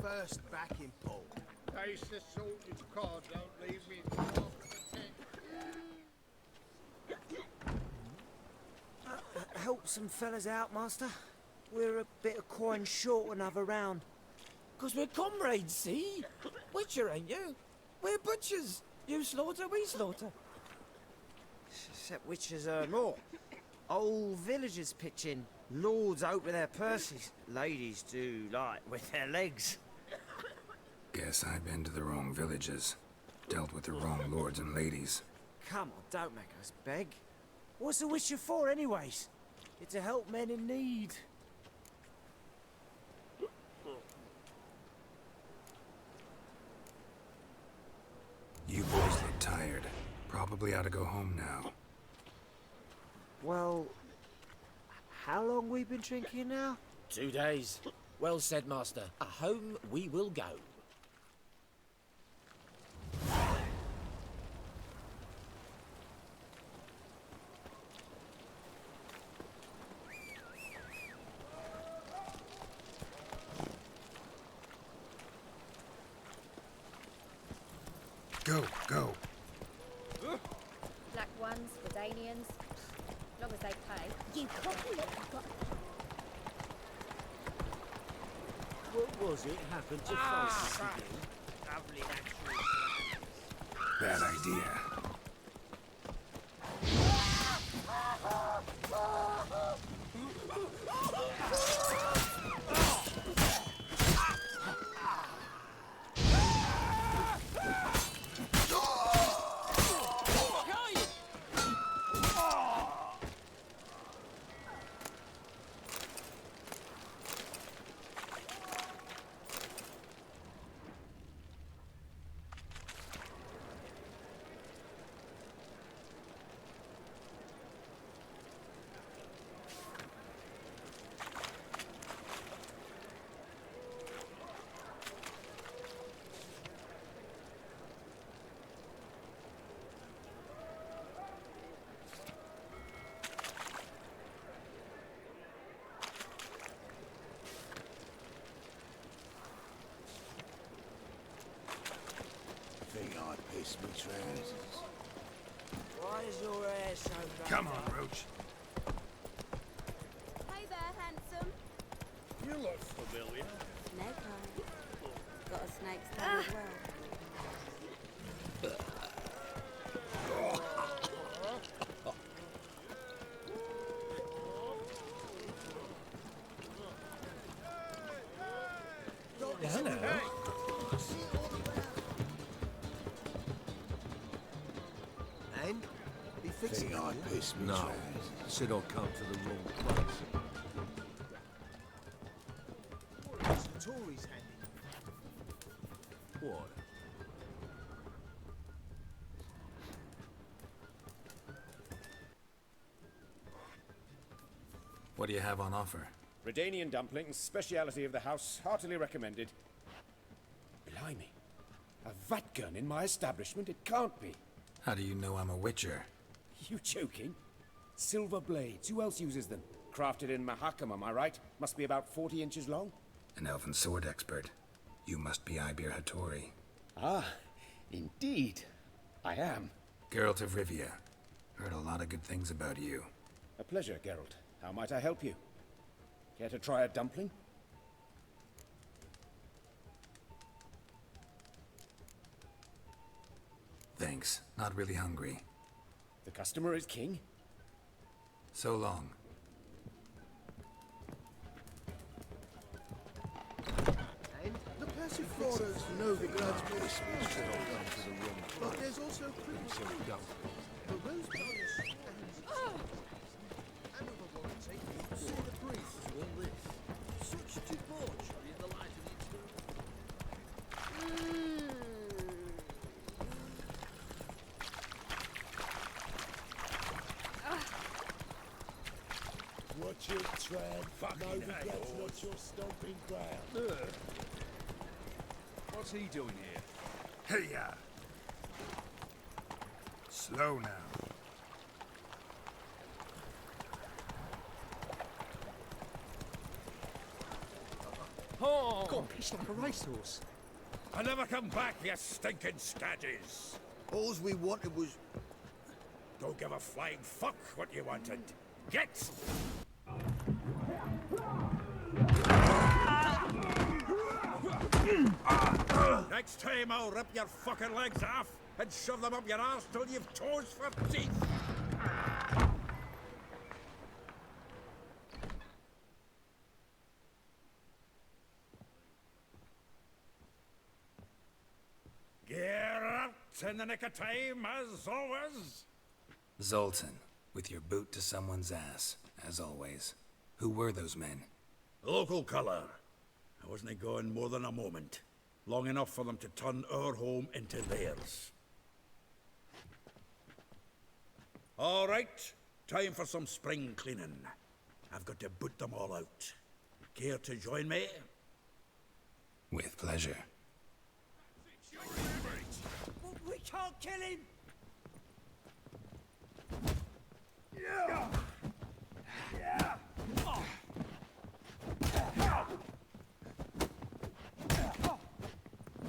first backing pole. Taste the salted cod, don't leave me half the Help some fellas out, master. We're a bit of coin short another round. 'Cause we're comrades, see? Witcher, ain't you? We're butchers. You slaughter, we slaughter. Except witches earn more. Old villagers pitch in. Lords open their purses. Ladies do like with their legs. Guess I've been to the wrong villages. Dealt with the wrong lords and ladies. Come on, don't make us beg. What's a witcher for, anyways? It's to help men in need. You boys look tired. Probably ought to go home now. Well, how long we been drinking now? 2 days. Well said, master. Home we will go. Go. Black ones, Redanians, as long as they pay. You copy it. What was it happened to fancy you? Lovely natural flowers. Bad idea. Think I pissed me trousers. Why is your hair so rough? Come on, Roach. Hey there, handsome. You look familiar. Snake eye. Got a snake's tail as well. Hello. And? He fixing Think I it. pissed me No. trousers. Said I'd come to the wrong place. What's the Tories handing? What? What do you have on offer? Redanian dumplings, speciality of the house, heartily recommended. Blimey. A vat gun in my establishment? It can't be. How do you know I'm a witcher? You joking? Silver blades. Who else uses them? Crafted in Mahakam, am I right? Must be about 40 inches long. An elven sword expert. You must be Ibir Hattori. Ah, indeed. I am. Geralt of Rivia. Heard a lot of good things about you. A pleasure, Geralt. How might I help you? Care to try a dumpling? Thanks. Not really hungry. The customer is king. So long. And the Persephoros know the gods pissed me trousers. But there's also critical the rose powder stands. And of a warranty, see the priest to all this. Such debauchery in the light of Watch your tread. No regrets, not your stomping ground. What's he doing here? Hey-ya! Slow now. Got pissed like a racehorse. I never come back, you stinking stagges. Alls we wanted was... Don't give a flying fuck what you wanted. Get! Next time I'll rip your fucking legs off and shove them up your arse till you've toes for teeth. Get out in the nick of time, as always. Zoltan, with your boot to someone's ass, as always. Who were those men? Local colour. I wasn't gone more than a moment. Long enough for them to turn our home into theirs. All right, time for some spring cleaning. I've got to boot them all out. Care to join me? With pleasure. We can't kill him!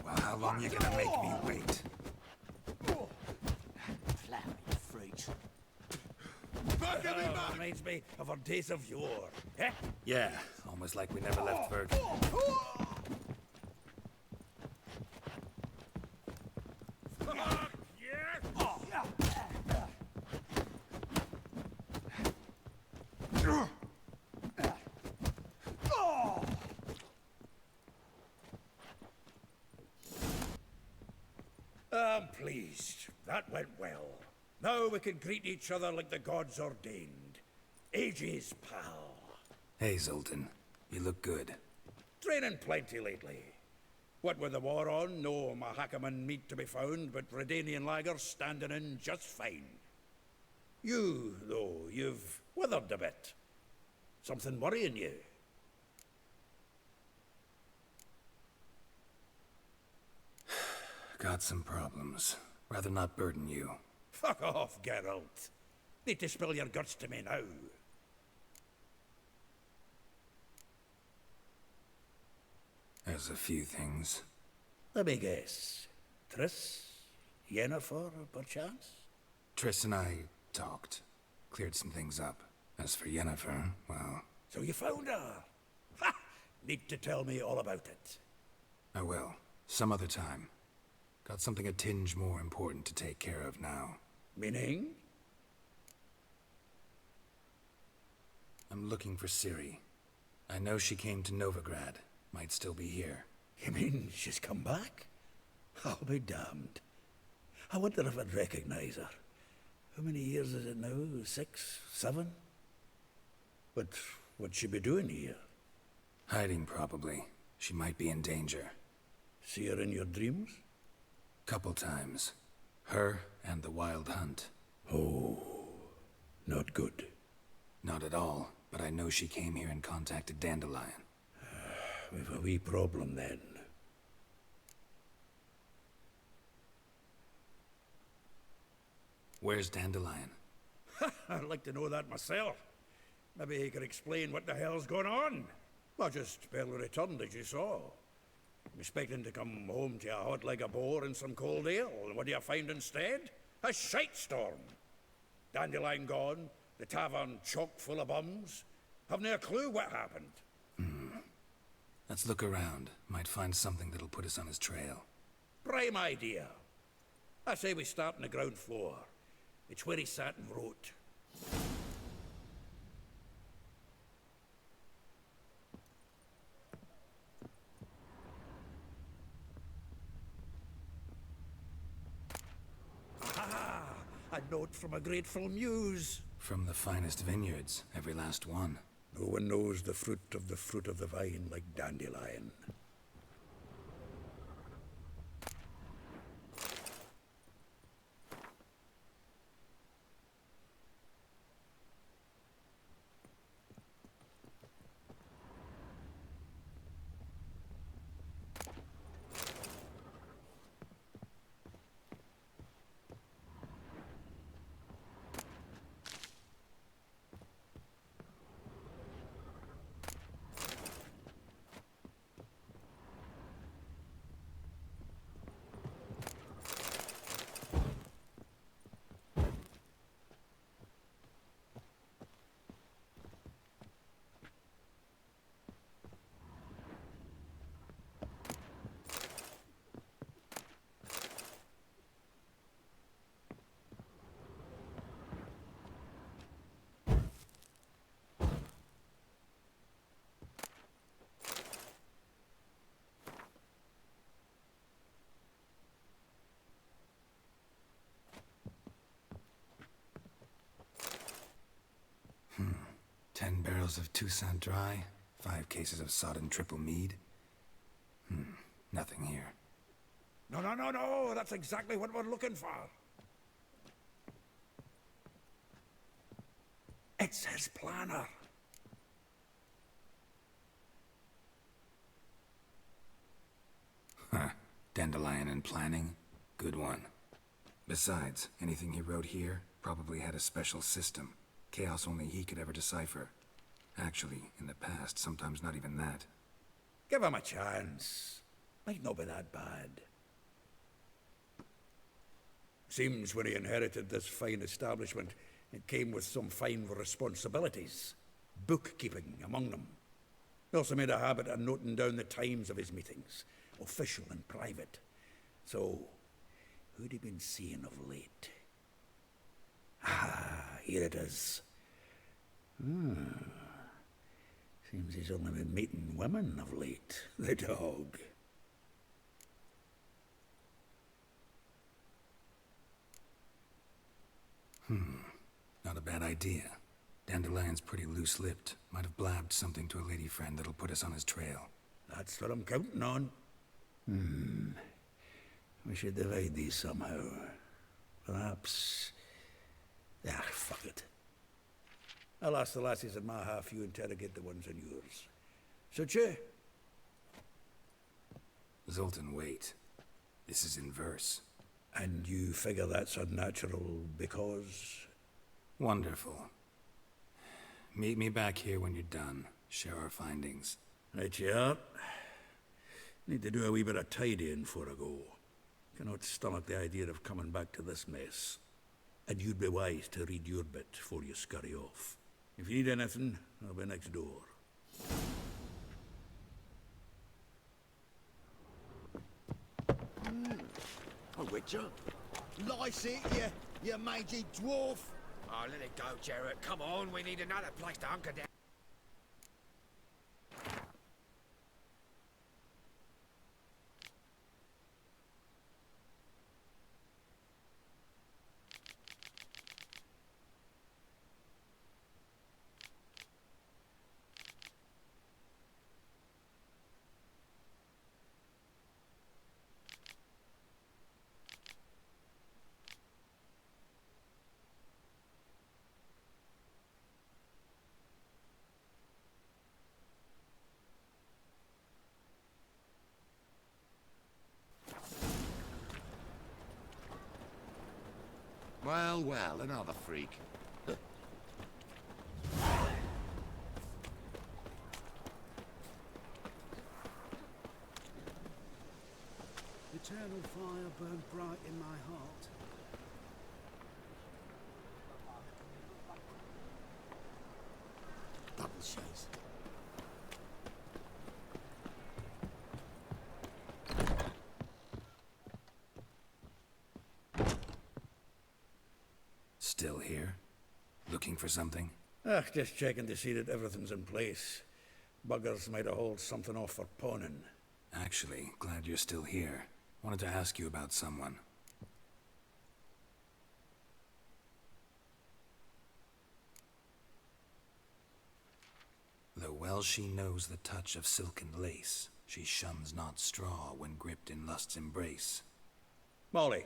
Well, how long you gonna make me wait? Flowering fruit. Reminds me of our days of yore. Eh? Yeah, almost like we never left Virgin. Fuck yes! I'm pleased. That went well. Now we can greet each other like the gods ordained. Ages, pal. Hey, Zoltan. You look good. Training plenty lately. What with the war on, no Mahakaman meat to be found, but Redanian lagers standing in just fine. You, though, you've withered a bit. Something worrying you? Got some problems. Rather not burden you. Fuck off, Geralt. Need to spill your guts to me now. There's a few things. Let me guess. Triss? Yennefer, perchance? Triss and I talked. Cleared some things up. As for Yennefer, well... So you found her? Ha! Need to tell me all about it. I will. Some other time. Got something a tinge more important to take care of now. Meaning? I'm looking for Ciri. I know she came to Novigrad. Might still be here. You mean she's come back? I'll be damned. I wonder if I'd recognize her. How many years is it now? 6, 7? But what'd she be doing here? Hiding, probably. She might be in danger. See her in your dreams? Couple times. Her and the Wild Hunt. Oh, not good. Not at all, but I know she came here and contacted Dandelion. We've a wee problem then. Where's Dandelion? I'd like to know that myself. Maybe he could explain what the hell's going on. Well, just barely returned, as you saw. I'm expecting to come home to a hot like a boar and some cold ale, and what do you find instead? A shite storm. Dandelion gone, the tavern chock full of bums. Haven't a clue what happened. Let's look around. Might find something that'll put us on his trail. Prime idea. I say we start on the ground floor. It's where he sat and wrote. Ah, a note from a grateful muse. From the finest vineyards, every last one. No one knows the fruit of the vine like Dandelion. 10 barrels of Toussaint Dry, 5 cases of sodden triple mead. Nothing here. No, that's exactly what we're looking for. It's his planner. Huh. Dandelion and planning? Good one. Besides, anything he wrote here probably had a special system. Chaos only he could ever decipher. Actually, in the past, sometimes not even that. Give him a chance. Might not be that bad. Seems when he inherited this fine establishment, it came with some fine responsibilities. Bookkeeping among them. He also made a habit of noting down the times of his meetings, official and private. So, who'd he been seeing of late? Ah, here it is. Seems he's only been meeting women of late, the dog. Not a bad idea. Dandelion's pretty loose-lipped. Might have blabbed something to a lady friend that'll put us on his trail. That's what I'm counting on. We should divide these somehow. Perhaps... fuck it. I'll ask the lassies in my half, you interrogate the ones in yours. Suit you? Zoltan, wait. This is in verse. And you figure that's unnatural because... Wonderful. Meet me back here when you're done. Share our findings. Right you are. Need to do a wee bit of tidying before I go. Cannot stomach the idea of coming back to this mess. And you'd be wise to read your bit before you scurry off. If you need anything, I'll be next door. Oh, Witcher. Lice it, you mangy dwarf. Oh, let it go, Jarrett. Come on, we need another place to hunker down. Well, another freak. Eternal fire burned bright in my heart. Double chase. Still here? Looking for something? Just checking to see that everything's in place. Buggers might have hauled something off for pawning. Actually, glad you're still here. Wanted to ask you about someone. Though well she knows the touch of silken lace, she shuns not straw when gripped in lust's embrace. Molly,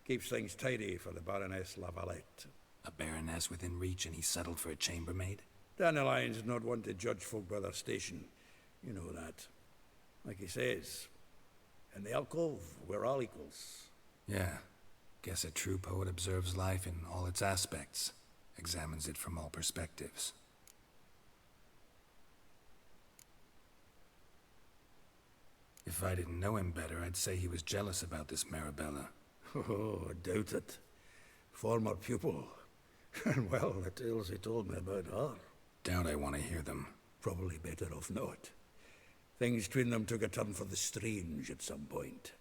keeps things tidy for the Baroness Lavalette. A baroness within reach and he settled for a chambermaid? Dandelion's not one to judge folk by their station. You know that. Like he says, in the alcove, we're all equals. Yeah. Guess a true poet observes life in all its aspects, examines it from all perspectives. If I didn't know him better, I'd say he was jealous about this Marabella. Oh, I doubt it. Former pupil. And well, the tales he told me about her. Doubt I want to hear them. Probably better off not. Things between them took a turn for the strange at some point.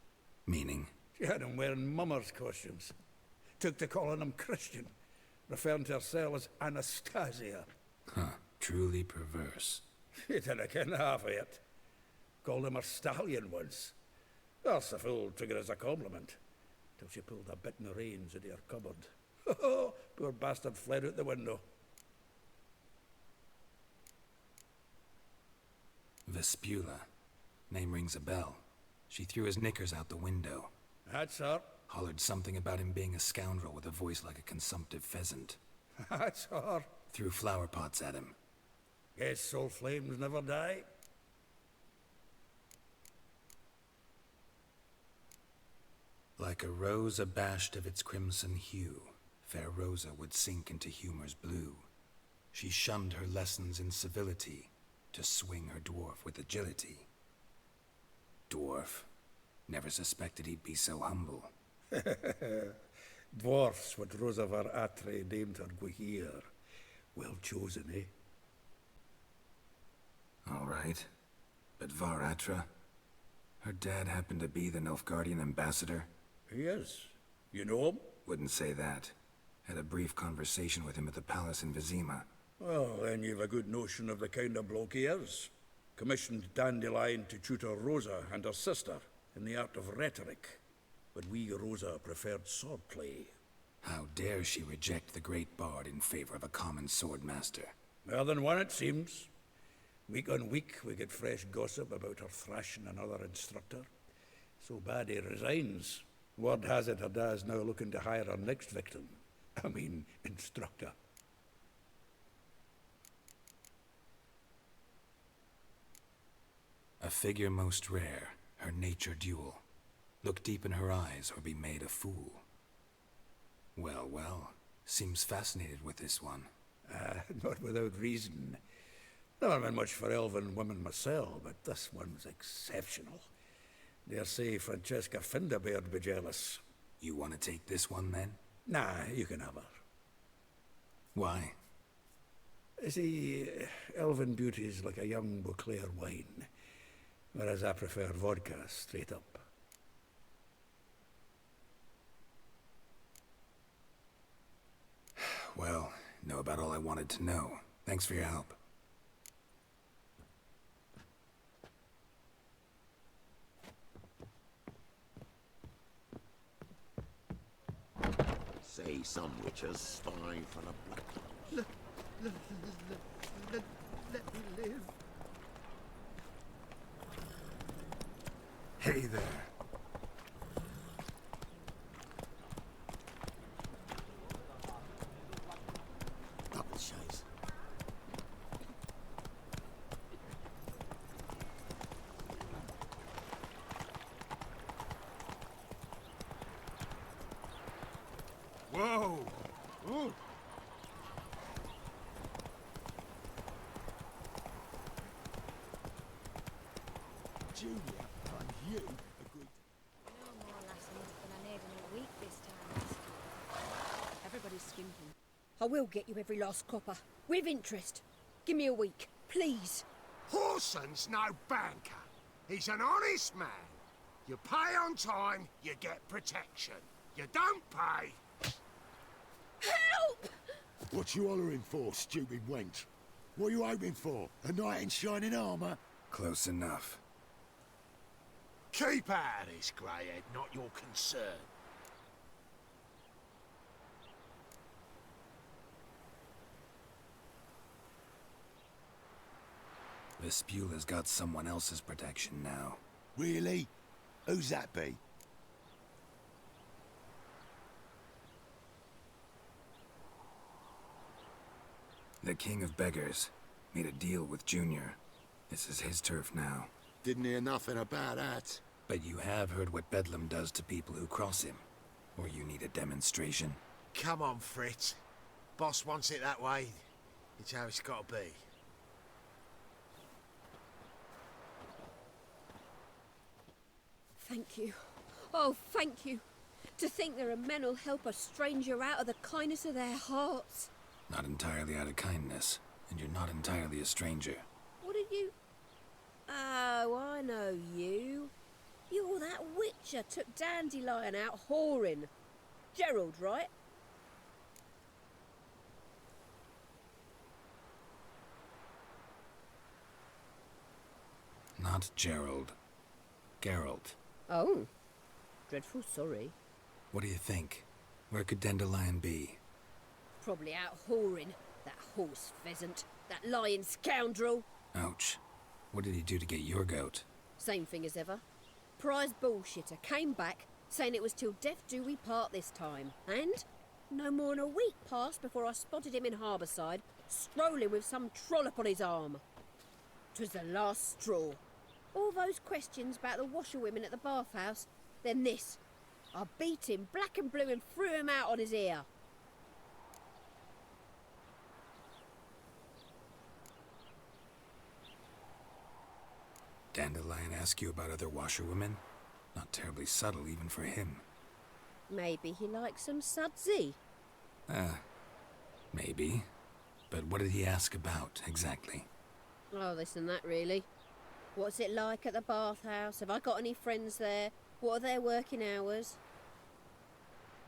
Meaning? She had him wearing mummers' costumes. Took to calling him Christian, referring to herself as Anastasia. Huh. Truly perverse. She didn't ken half of it. Called him her stallion once. That's the fool took it as a compliment. Till she pulled a bit in the reins into her cupboard. Poor bastard fled out the window. Vespula. Name rings a bell. She threw his knickers out the window. That's her. Hollered something about him being a scoundrel with a voice like a consumptive pheasant. That's her. Threw flower pots at him. Guess soul flames never die. Like a rose abashed of its crimson hue, fair Rosa would sink into humor's blue. She shunned her lessons in civility, to swing her dwarf with agility. Dwarf. Never suspected he'd be so humble. Dwarfs what Rosa var Atre named her Guahir. Well chosen, eh? All right. But Var Atra? Her dad happened to be the Nilfgaardian ambassador? He is. You know him? Wouldn't say that. Had a brief conversation with him at the palace in Vizima. Well, then you've a good notion of the kind of bloke he is. Commissioned Dandelion to tutor Rosa and her sister in the art of rhetoric. But we, Rosa, preferred swordplay. How dare she reject the great bard in favor of a common swordmaster? More than one, it seems. Week on week, we get fresh gossip about her thrashing another instructor. So bad he resigns. Word has it her dad's now looking to hire her next victim. I mean, instructor. A figure most rare, her nature dual. Look deep in her eyes or be made a fool. Well, well, seems fascinated with this one. Not without reason. Never been much for elven women myself, but this one's exceptional. Dare say Francesca Finderbeard be jealous. You want to take this one, then? Nah, you can have her. Why? See, elven beauty's like a young Beauclair wine, whereas I prefer vodka straight up. Well, know about all I wanted to know. Thanks for your help. Say some witches spy for the black. Let me live. Hey there. Double chase. Whoa! Ooh. Julia, and you agreed. No more lessons than I need in a week this time. Everybody's skimping. I will get you every last copper, with interest. Give me a week, please. Horson's no banker. He's an honest man. You pay on time, you get protection. You don't pay... Help! What you hollering for, stupid wench? What are you hoping for? A knight in shining armour? Close enough. Keep out of this, greyhead, not your concern. Vespula's got someone else's protection now. Really? Who's that be? The King of Beggars. Made a deal with Junior. This is his turf now. Didn't hear nothing about that. But you have heard what Bedlam does to people who cross him. Or you need a demonstration? Come on, Fritz. Boss wants it that way. It's how it's got to be. Thank you. Oh, thank you. To think there are men who'll help a stranger out of the kindness of their hearts. Not entirely out of kindness. And you're not entirely a stranger. What did you... Oh, I know you. You're that witcher took Dandelion out whoring. Gerald, right? Not Gerald. Geralt. Oh. Dreadful sorry. What do you think? Where could Dandelion be? Probably out whoring. That horse pheasant. That lying scoundrel. Ouch. What did he do to get your goat? Same thing as ever. Prize bullshitter came back, saying it was till death do we part this time. And no more than a week passed before I spotted him in Harbourside, strolling with some trollop on his arm. 'Twas the last straw. All those questions about the washerwomen at the bathhouse, then this. I beat him black and blue and threw him out on his ear. Dandelion ask you about other washerwomen? Not terribly subtle even for him. Maybe he likes some sudsy. Maybe. But what did he ask about, exactly? Oh, this and that, really. What's it like at the bathhouse? Have I got any friends there? What are their working hours?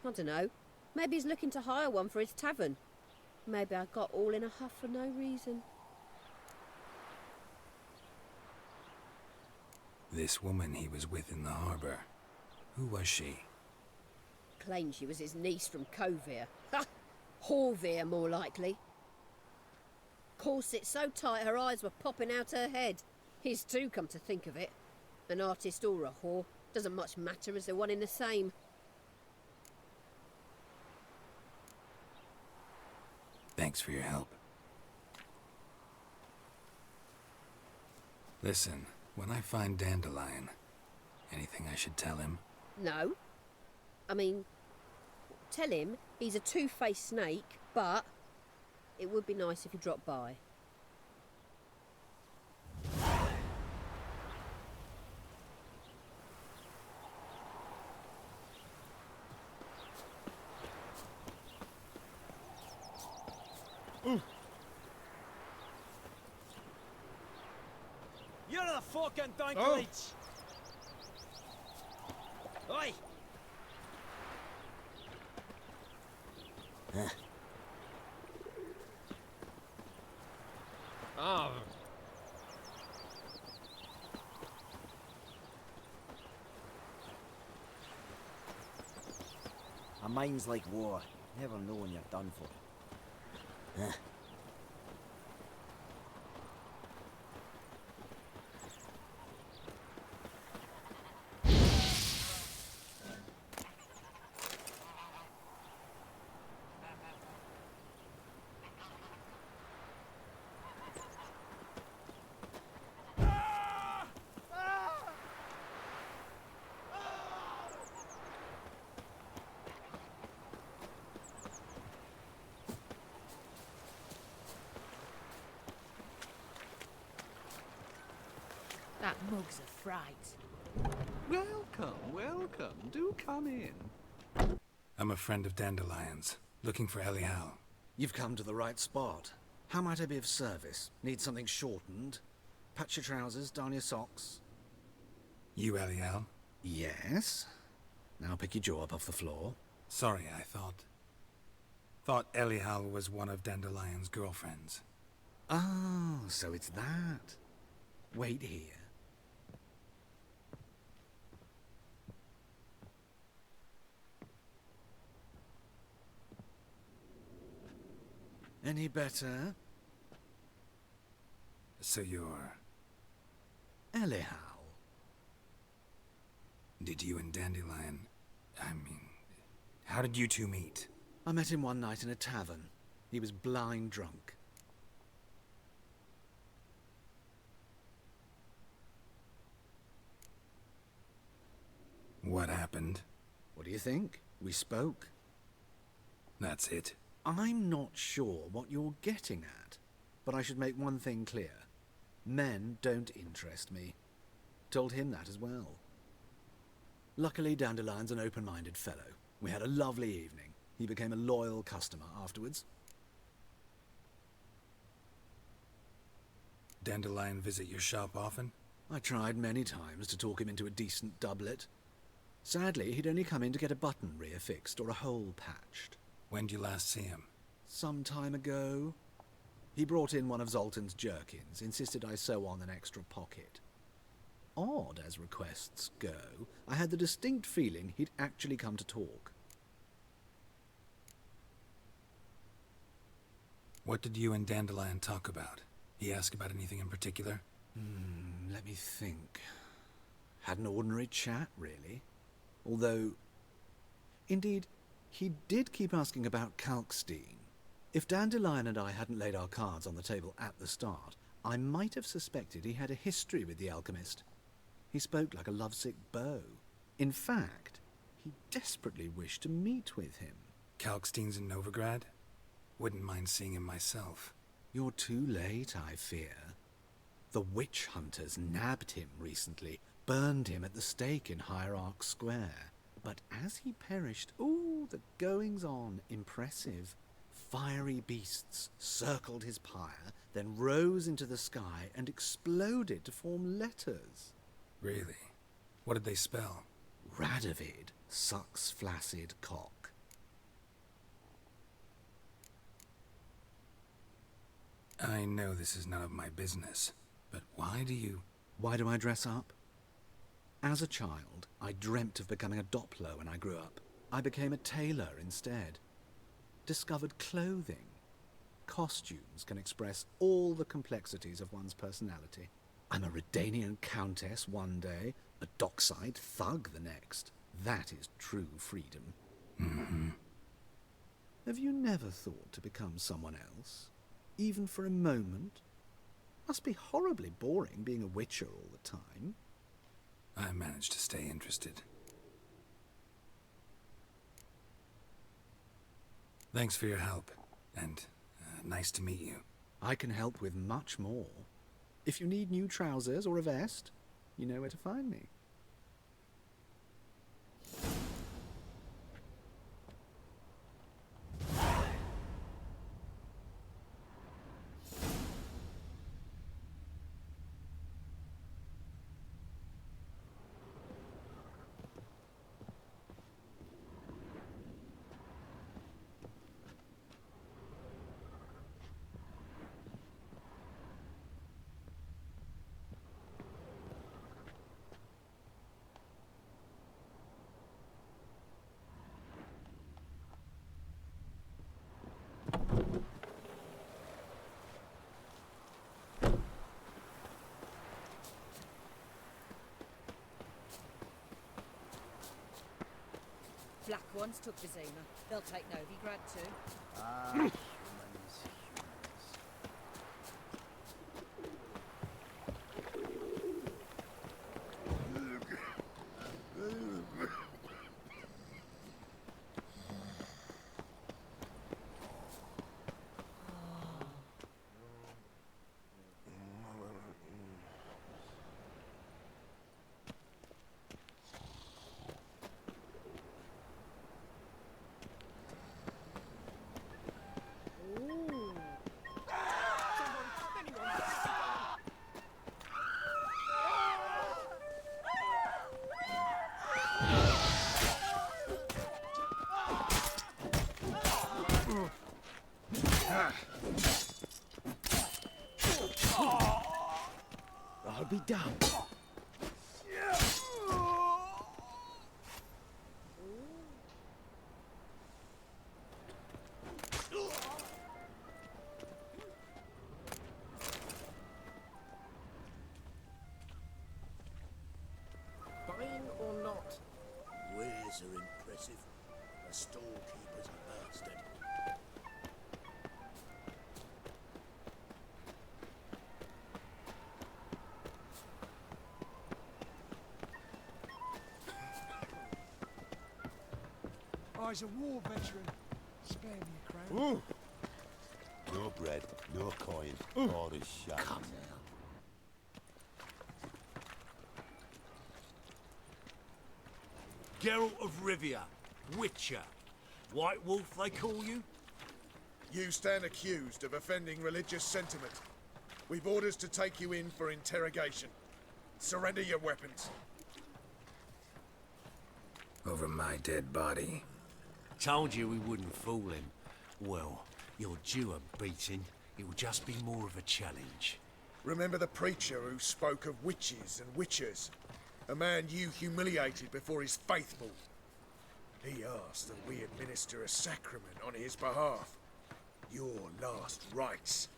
I don't know. Maybe he's looking to hire one for his tavern. Maybe I got all in a huff for no reason. This woman he was with in the harbour. Who was she? Claimed she was his niece from Covere. Ha! Horvere, more likely. Corset so tight her eyes were popping out her head. His too, come to think of it. An artist or a whore. Doesn't much matter as they're one in the same. Thanks for your help. Listen, when I find Dandelion, anything I should tell him? No. I mean, tell him he's a two-faced snake, but it would be nice if he dropped by. You're the fucking donkey! Oi! Oh. A mind's like war. Never know when you're done for. That mug's a fright. Welcome, welcome. Do come in. I'm a friend of Dandelion's, looking for Elial. You've come to the right spot. How might I be of service? Need something shortened? Patch your trousers, darn your socks. You Elial? Yes. Now pick your jaw up off the floor. Sorry, I thought Elial was one of Dandelion's girlfriends. Oh, so it's that. Wait here. Any better? So you're... Elial. Did you and Dandelion... how did you two meet? I met him one night in a tavern. He was blind drunk. What happened? What do you think? We spoke. That's it. I'm not sure what you're getting at, but I should make one thing clear. Men don't interest me. Told him that as well. Luckily, Dandelion's an open-minded fellow. We had a lovely evening. He became a loyal customer afterwards. Dandelion visit your shop often? I tried many times to talk him into a decent doublet. Sadly, he'd only come in to get a button reaffixed or a hole patched. When did you last see him? Some time ago. He brought in one of Zoltan's jerkins, insisted I sew on an extra pocket. Odd as requests go, I had the distinct feeling he'd actually come to talk. What did you and Dandelion talk about? He asked about anything in particular? Let me think. Had an ordinary chat, really. Although, indeed, he did keep asking about Kalkstein. If Dandelion and I hadn't laid our cards on the table at the start, I might have suspected he had a history with the alchemist. He spoke like a lovesick beau. In fact, he desperately wished to meet with him. Kalkstein's in Novigrad? Wouldn't mind seeing him myself. You're too late, I fear. The witch hunters nabbed him recently, burned him at the stake in Hierarch Square. But as he perished, the goings-on, impressive. Fiery beasts circled his pyre, then rose into the sky and exploded to form letters. Really? What did they spell? Radovid sucks flaccid cock. I know this is none of my business, but why do you... Why do I dress up? As a child, I dreamt of becoming a Doppler when I grew up. I became a tailor instead. Discovered clothing. Costumes can express all the complexities of one's personality. I'm a Redanian countess one day, a dockside thug the next. That is true freedom. Mm-hmm. Have you never thought to become someone else? Even for a moment? Must be horribly boring being a witcher all the time. I managed to stay interested. Thanks for your help, and nice to meet you. I can help with much more. If you need new trousers or a vest, you know where to find me. Black ones took Vizima. They'll take Novigrad too. Ah. I'll be down. Fine or not? Wares are impressive. A storekeeper's a bastard. I's a war veteran. Spare me a crown. Ooh. No bread, no coin, all is shut. Come now. Geralt of Rivia, Witcher. White Wolf, they call you? You stand accused of offending religious sentiment. We've orders to take you in for interrogation. Surrender your weapons. Over my dead body. Told you we wouldn't fool him. Well, you're due a beating. It'll just be more of a challenge. Remember the preacher who spoke of witches and witchers? A man you humiliated before his faithful. He asked that we administer a sacrament on his behalf. Your last rites.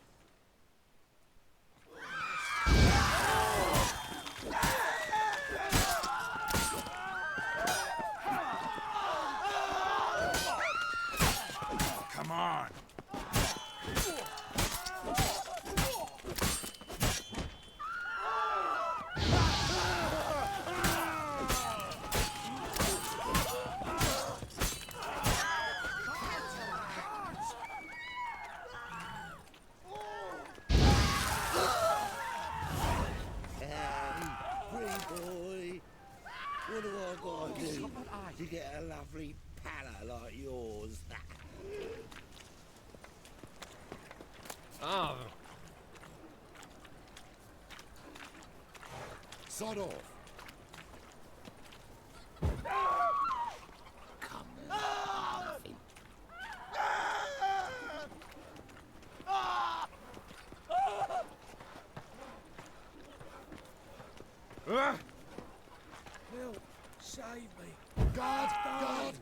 Sod off. Come on, nothing. Help! Save me! Guard! Guard!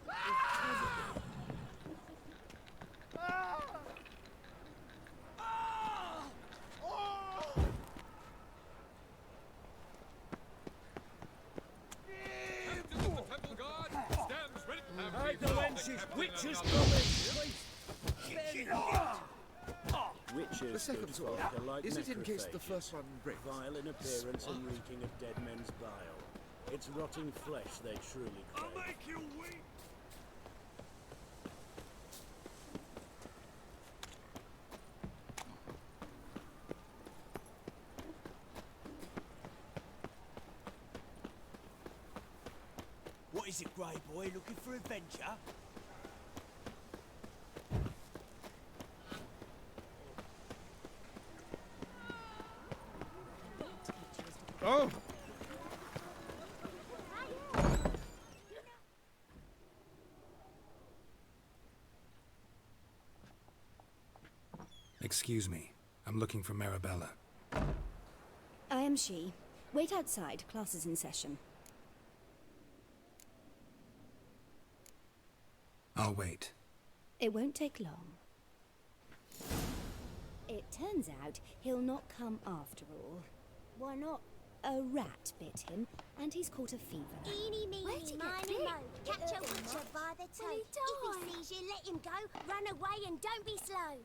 Hey, the wenches! Witches coming! Witches, The second good one. folk, are like Is it in case the macrophages, first one breaks? vile in appearance and reeking of dead men's bile. It's rotting flesh they truly crave. I'll make you weep! What is it, Grey Boy? Looking for adventure? Oh! Excuse me. I'm looking for Marabella. I am she. Wait outside. Class is in session. I'll wait. It won't take long. It turns out he'll not come after all. Why not? A rat bit him, and he's caught a fever. Eeny, meeny, Where'd he get miny, bit? mo. Catch a witcher by the toe. If he sees you, let him go. Run away and don't be slow.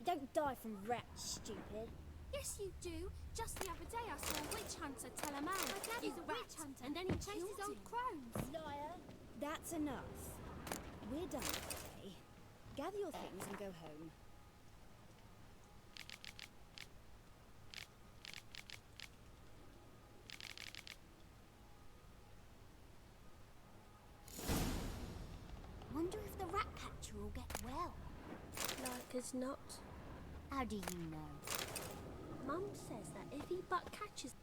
You don't die from rats, stupid. Yes, you do. Just the other day, I saw a witch hunter tell a man he's a witch hunter, and then he chased his old crones. Liar. That's enough. We're done for today. Gather your things and go home. Wonder if the rat catcher will get well. Like as not. How do you know? Mum says that if he but catches...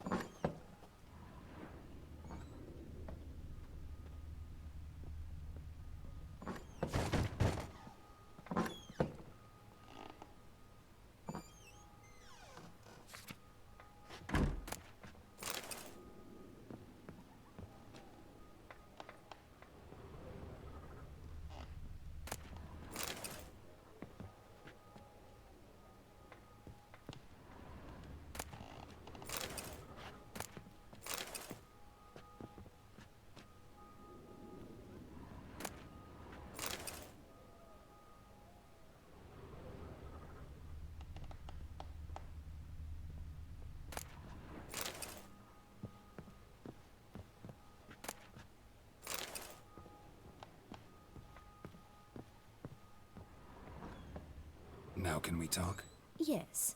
Now can we talk? Yes.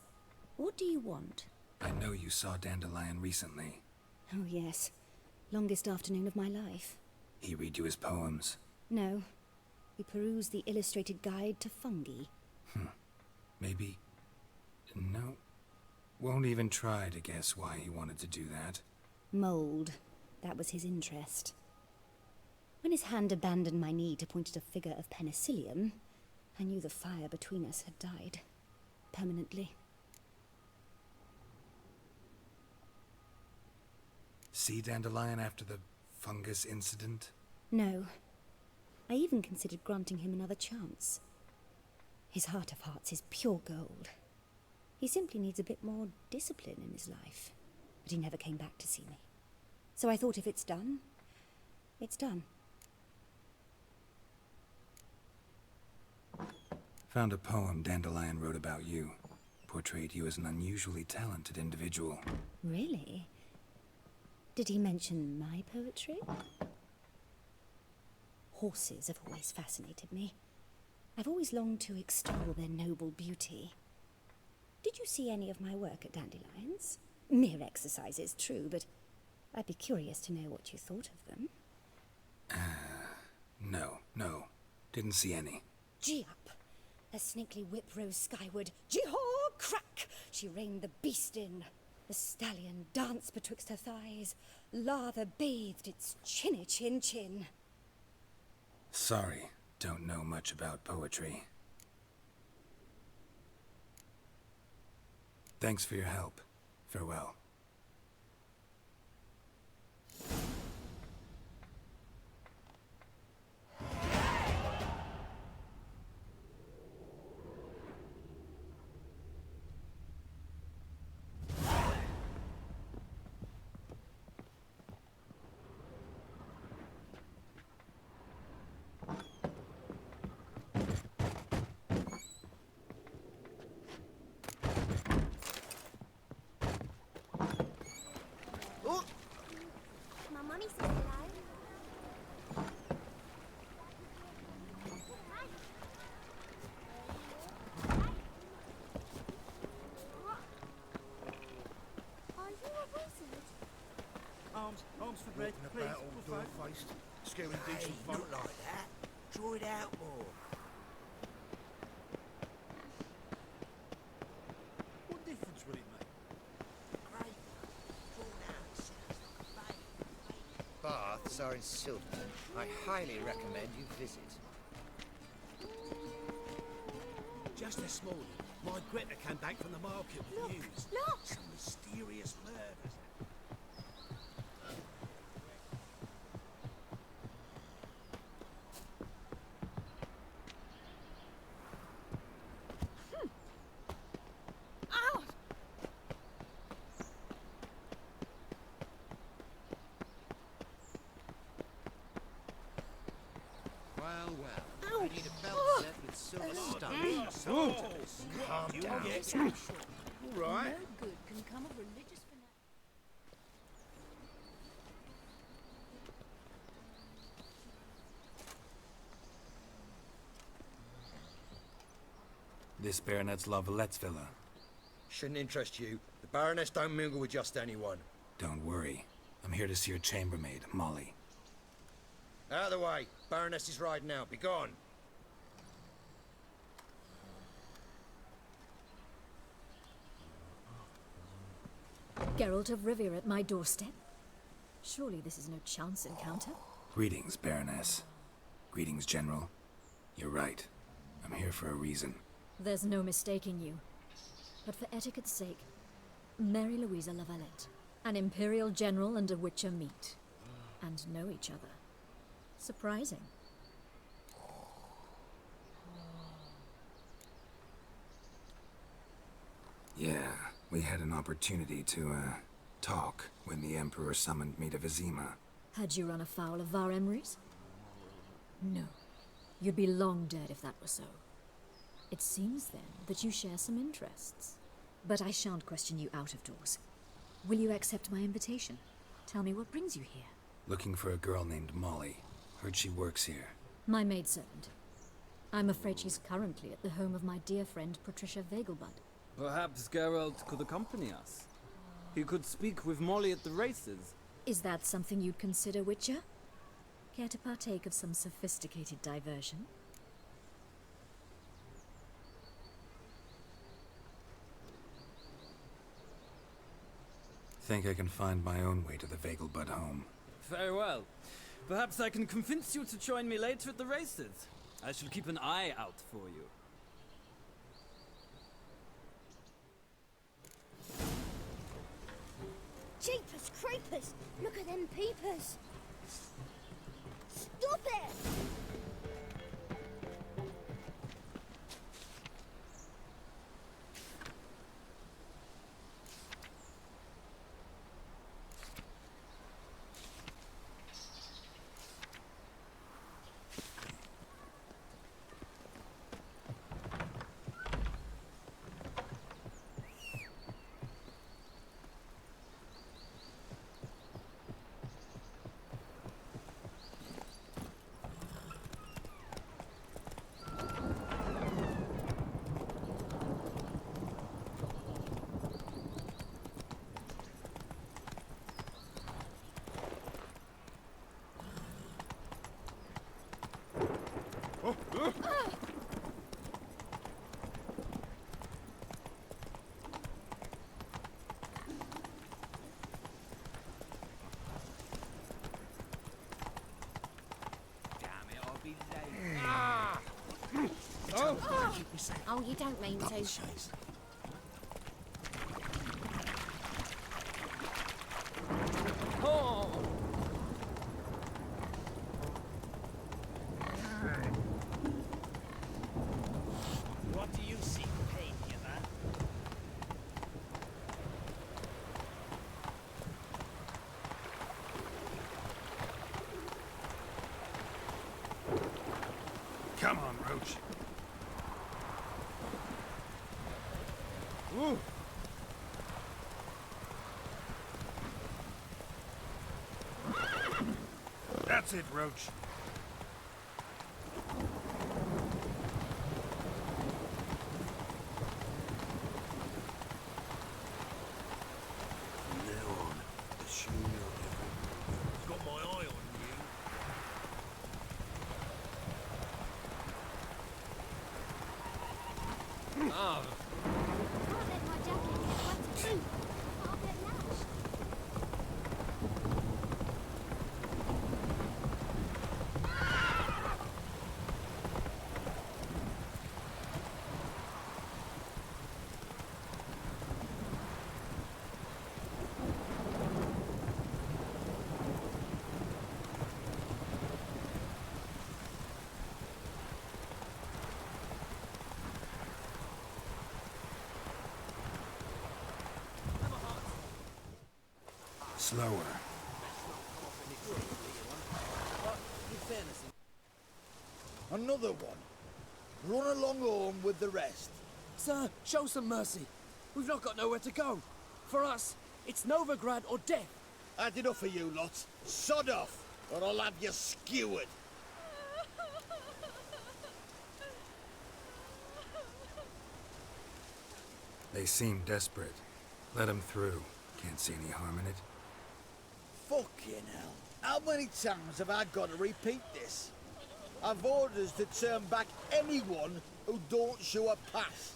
What do you want? I know you saw Dandelion recently. Oh, yes. Longest afternoon of my life. He read you his poems. No. We perused the illustrated guide to fungi. Maybe... No. Won't even try to guess why he wanted to do that. Mould. That was his interest. When his hand abandoned my knee to point at a figure of penicillium, I knew the fire between us had died. Permanently. See Dandelion after the fungus incident? No. I even considered granting him another chance. His heart of hearts is pure gold. He simply needs a bit more discipline in his life. But he never came back to see me. So I thought if it's done, it's done. Found a poem Dandelion wrote about you. Portrayed you as an unusually talented individual. Really? Did he mention my poetry? Horses have always fascinated me. I've always longed to extol their noble beauty. Did you see any of my work at Dandelion's? Mere exercises, true, but I'd be curious to know what you thought of them. No. Didn't see any. Gee up! A snaky whip rose skyward. Gee-haw! Crack! She reined the beast in. The stallion danced betwixt her thighs, lather bathed its chinny chin chin. Sorry, don't know much about poetry. Thanks for your help. Farewell. Oh! My mummy says hello. Are you a wizard? Arms for bread, please. About all door-faced, scaring decent folk. Not like that. Draw it out more. What difference will it make? Great. Drawn out sounds like a bay. Baths are in Silverton. I highly recommend you visit. Just this morning, my Greta came back from the market with news. Look! Some mysterious murders. Ow! Well, Ow. I need a belt set with silver studs. Calm down. All right. No good can come of religious fanaticism. This Baronet's La Vallette's villa. Shouldn't interest you. The Baroness don't mingle with just anyone. Don't worry. I'm here to see your chambermaid, Molly. Out of the way. Baroness is riding out. Be gone. Geralt of Rivia at my doorstep? Surely this is no chance encounter? Greetings, Baroness. Greetings, General. You're right. I'm here for a reason. There's no mistaking you. But for etiquette's sake, Mary Louisa La Valette, an Imperial General and a Witcher meet. And know each other. Surprising. Yeah, we had an opportunity to, talk when the Emperor summoned me to Vizima. Had you run afoul of Var Emrys? No. You'd be long dead if that were so. It seems, then, that you share some interests. But I shan't question you out of doors. Will you accept my invitation? Tell me what brings you here. Looking for a girl named Molly. Heard she works here. My maidservant. I'm afraid she's currently at the home of my dear friend Patricia Vegelbud. Perhaps Geralt could accompany us. He could speak with Molly at the races. Is that something you'd consider, Witcher? Care to partake of some sophisticated diversion? Think I can find my own way to the Vegelbud home. Very well. Perhaps I can convince you to join me later at the races. I shall keep an eye out for you. Jeepers creepers! Look at them peepers! Stop it! Oh, Oh, you don't mean to. oh. What do you see pain here, man? Come on, Roach. Ooh. That's it, Roach. From now on, assume you're every got my eye on you. Oh. Can't let my jacket get wet too. I'll get lashed. Slower. Another one. Run along home with the rest. Sir, show some mercy. We've not got nowhere to go. For us, it's Novigrad or death. Had enough of you lots. Sod off, or I'll have you skewered. They seem desperate. Let them through. Can't see any harm in it. Fucking hell. How many times have I got to repeat this? I've orders to turn back anyone who don't show a pass.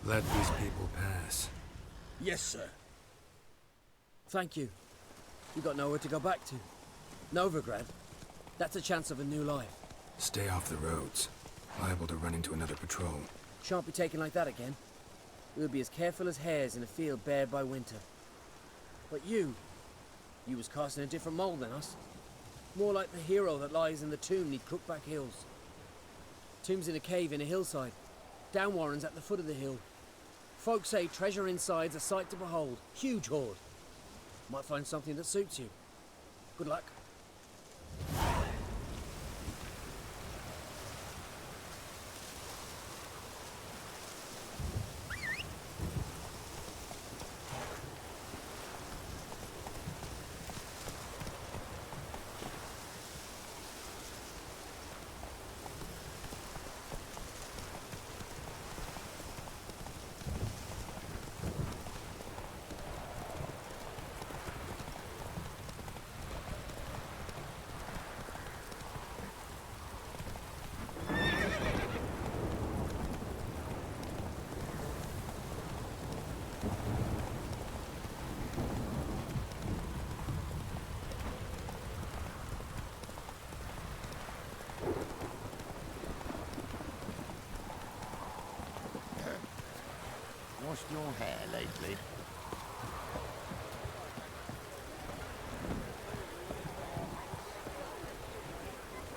Let these people pass. Yes, sir. Thank you. You got nowhere to go back to. Novigrad, that's a chance of a new life. Stay off the roads. Liable to run into another patrol. Shan't be taken like that again. We'll be as careful as hares in a field bared by winter. But you was cast in a different mould than us. More like the hero that lies in the tomb neath Crookback Hills. Tomb's in a cave in a hillside. Down Warren's at the foot of the hill. Folk say treasure inside's a sight to behold. Huge hoard. Might find something that suits you. Good luck. Washed your hair lately?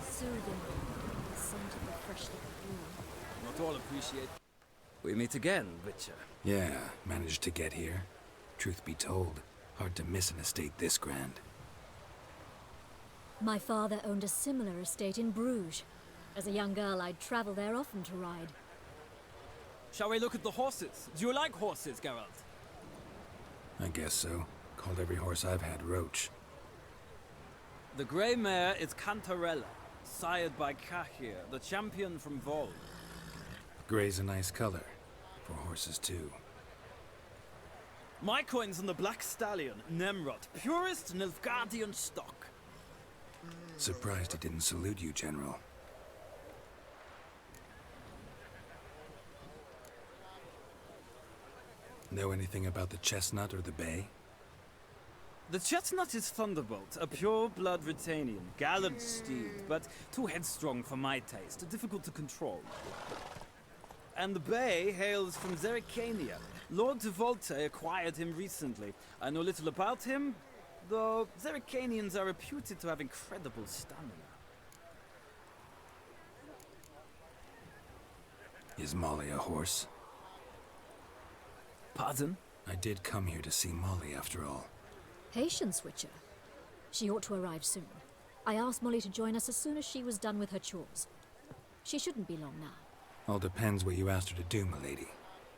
Soothing. The scent of the freshly cut wool. Not all appreciate. We meet again, Witcher. Yeah, managed to get here. Truth be told, hard to miss an estate this grand. My father owned a similar estate in Bruges. As a young girl, I'd travel there often to ride. Shall we look at the horses? Do you like horses, Geralt? I guess so. Called every horse I've had Roach. The grey mare is Cantarella, sired by Cahir, the champion from Vol. Grey's a nice color. For horses, too. My coin's on the black stallion, Nemrod, purest Nilfgaardian stock. Surprised he didn't salute you, General. Know anything about the chestnut or the bay? The chestnut is Thunderbolt, a pure-blood Retanian, gallant steed, but too headstrong for my taste, difficult to control. And the bay hails from Zerrikania. Lord de Volte acquired him recently. I know little about him, though Zerrikanians are reputed to have incredible stamina. Is Molly a horse? Pardon? I did come here to see Molly, after all. Haitian switcher. She ought to arrive soon. I asked Molly to join us as soon as she was done with her chores. She shouldn't be long now. All depends what you asked her to do, milady.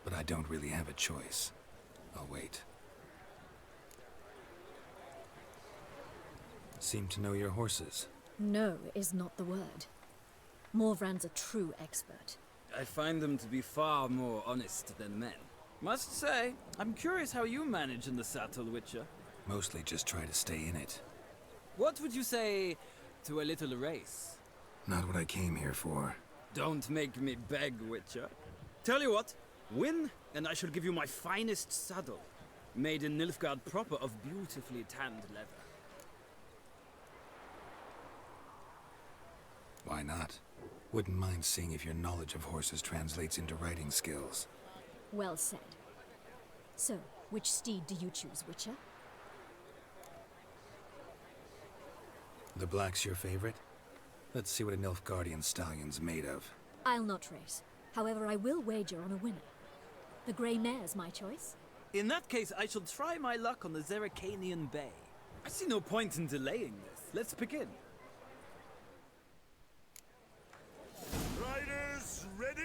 But I don't really have a choice. I'll wait. Seem to know your horses. No is not the word. Morvran's a true expert. I find them to be far more honest than men. Must say, I'm curious how you manage in the saddle, Witcher. Mostly just try to stay in it. What would you say to a little race? Not what I came here for. Don't make me beg, Witcher. Tell you what, win, and I shall give you my finest saddle, made in Nilfgaard proper of beautifully tanned leather. Why not? Wouldn't mind seeing if your knowledge of horses translates into riding skills. Well said. So, which steed do you choose, Witcher? The black's your favorite? Let's see what a Nilfgaardian stallion's made of. I'll not race. However, I will wager on a winner. The grey mare's my choice. In that case, I shall try my luck on the Zerrikanian Bay. I see no point in delaying this. Let's begin. Riders, ready!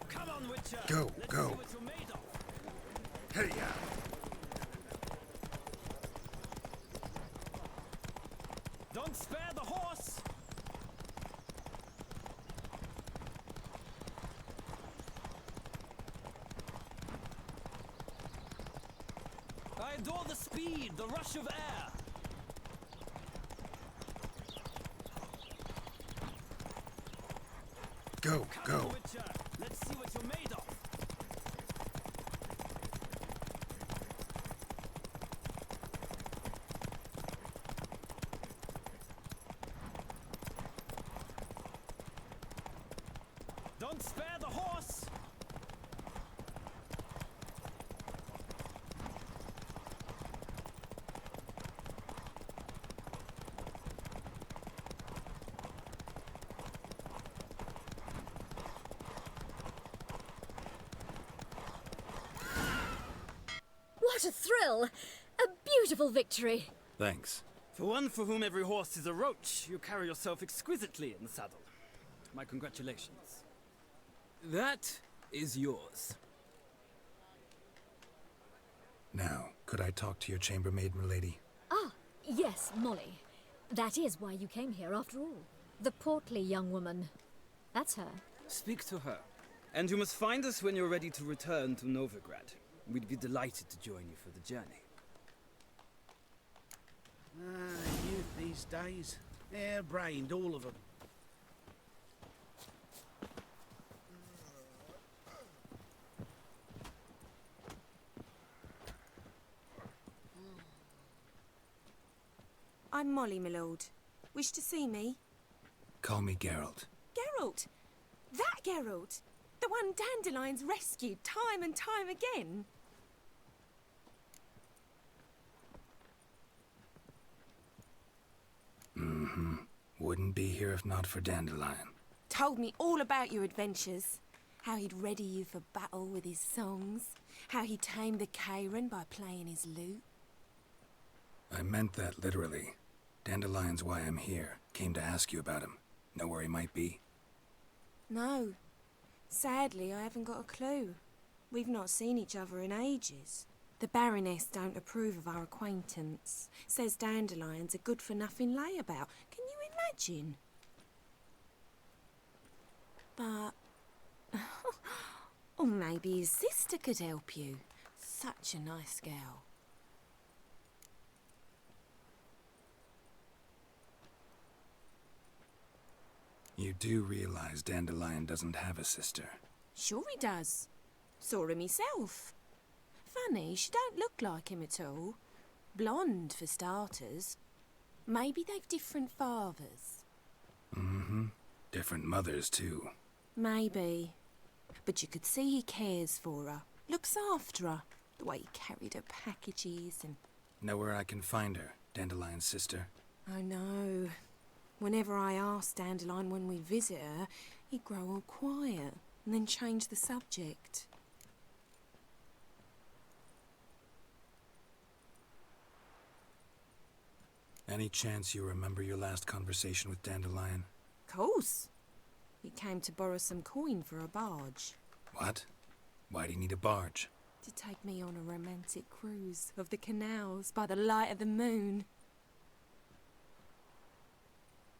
Come on, Witcher! Go, Let's go. see what you're made of. Hey, ya! Don't spare the horse! I adore the speed, the rush of air. Go, Come on, go. Witcher. Let's see what you're made of. Don't spare the horse! What a thrill! A beautiful victory! Thanks. For one for whom every horse is a roach, you carry yourself exquisitely in the saddle. My congratulations. That is yours. Now, could I talk to your chambermaid, milady? Ah, yes, Molly. That is why you came here after all. The portly young woman. That's her. Speak to her. And you must find us when you're ready to return to Novigrad. We'd be delighted to join you for the journey. Youth these days. Hair-brained, all of them. I'm Molly, my lord. Wish to see me? Call me Geralt. Geralt! That Geralt! The one Dandelion's rescued time and time again! Mm-hmm. Wouldn't be here if not for Dandelion. Told me all about your adventures. How he'd ready you for battle with his songs. How he tamed the Kairan by playing his lute. I meant that literally. Dandelion's why I'm here. Came to ask you about him. Know where he might be? No. Sadly, I haven't got a clue. We've not seen each other in ages. The Baroness don't approve of our acquaintance. Says Dandelion's a good-for-nothing layabout. Can you imagine? But... or maybe his sister could help you. Such a nice girl. You do realize Dandelion doesn't have a sister. Sure he does. Saw him myself. Funny, she don't look like him at all. Blonde, for starters. Maybe they've different fathers. Mm-hmm. Different mothers, too. Maybe. But you could see he cares for her. Looks after her. The way he carried her packages and... Know where I can find her, Dandelion's sister? I know. Whenever I asked Dandelion when we visit her, he'd grow all quiet and then change the subject. Any chance you remember your last conversation with Dandelion? Course. He came to borrow some coin for a barge. What? Why'd he need a barge? To take me on a romantic cruise of the canals by the light of the moon.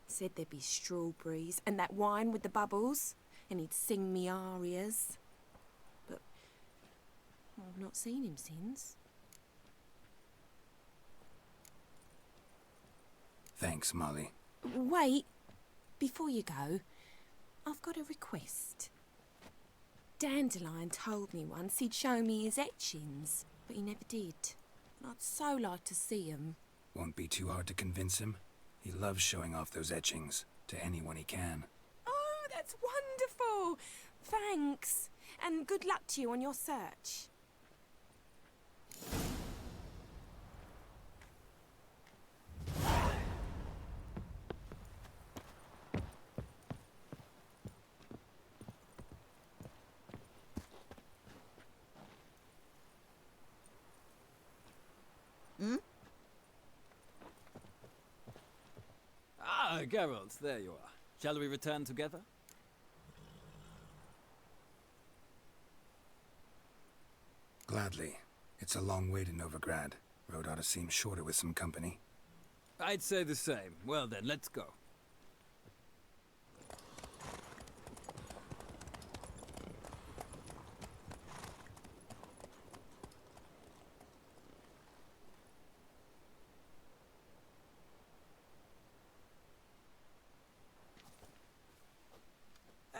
Said there'd be strawberries and that wine with the bubbles, and he'd sing me arias. But I've not seen him since. Thanks, Molly. Wait, before you go, I've got a request. Dandelion told me once he'd show me his etchings, but he never did. And I'd so like to see 'em. Won't be too hard to convince him. He loves showing off those etchings to anyone he can. Oh, that's wonderful! Thanks, and good luck to you on your search. Ah, Geralt, there you are. Shall we return together? Gladly. It's a long way to Novigrad. Road ought to seem shorter with some company. I'd say the same. Well then, let's go.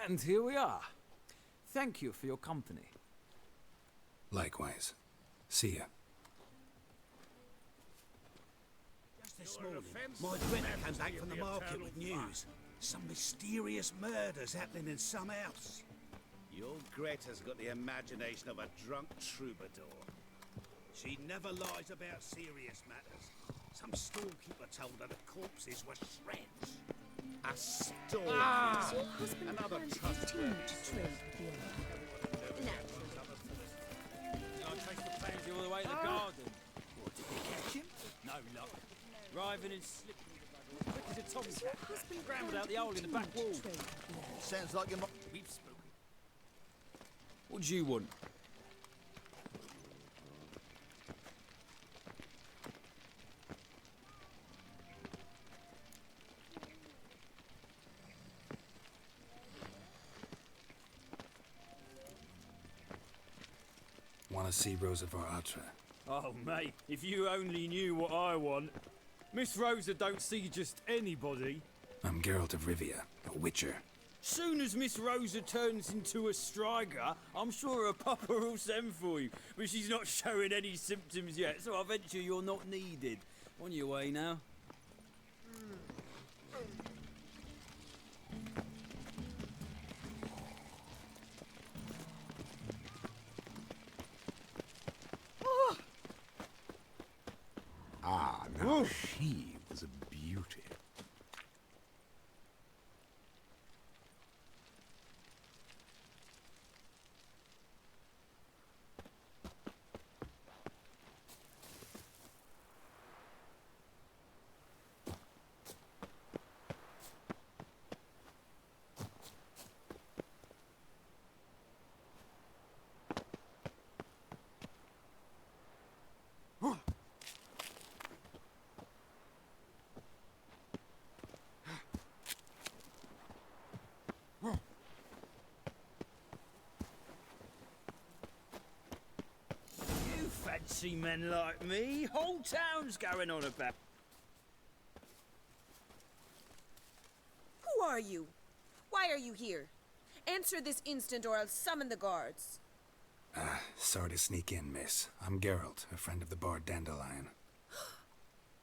And here we are. Thank you for your company. Likewise. See ya. Just this morning, my Greta came back from the market with news. Some mysterious murders happening in some house. Your Greta's got the imagination of a drunk troubadour. She never lies about serious matters. Some storekeeper told her the corpses were shreds. A store. Does your husband Another plan to trustworthy continue to trade with the Empire? No. I'll chase the pansy all the way to the garden. What, did they catch him? No luck. Riving and slipping the quick as a tomcat. Scrambled out the hole in the back wall. Sounds like you might... We've spoken. What do you want? Want to see Rosa var Atra? Oh, mate, if you only knew what I want. Miss Rosa don't see just anybody. I'm Geralt of Rivia, a witcher. Soon as Miss Rosa turns into a striker, I'm sure her papa will send for you. But she's not showing any symptoms yet, so I venture you're not needed. On your way now. Ah, now she was a beauty. You fancy men like me? Whole town's going on about. Who are you? are you here? Answer this instant or I'll summon the guards. Sorry to sneak in, miss. I'm Geralt, a friend of the bard Dandelion.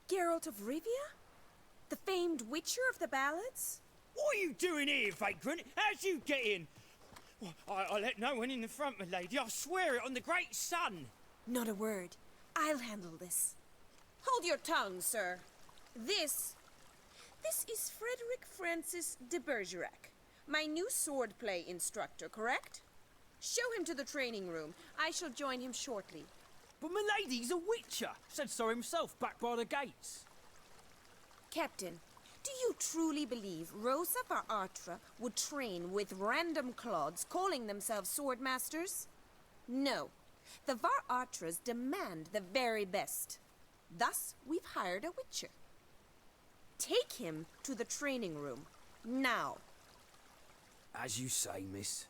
Geralt of Rivia? The famed witcher of the ballads? What are you doing here, vagrant? How'd you get in? Well, I let no one in the front, my lady. I swear it on the great sun. Not a word. I'll handle this. Hold your tongue, sir. This is Frederick Francis de Bergerac, my new swordplay instructor, correct? Show him to the training room. I shall join him shortly. But my lady's a witcher. Said so himself back by the gates. Captain, do you truly believe Rosa var Artra would train with random clods calling themselves sword masters? No. The var Artras demand the very best. Thus, we've hired a witcher. Take him to the training room, now. As you say, miss.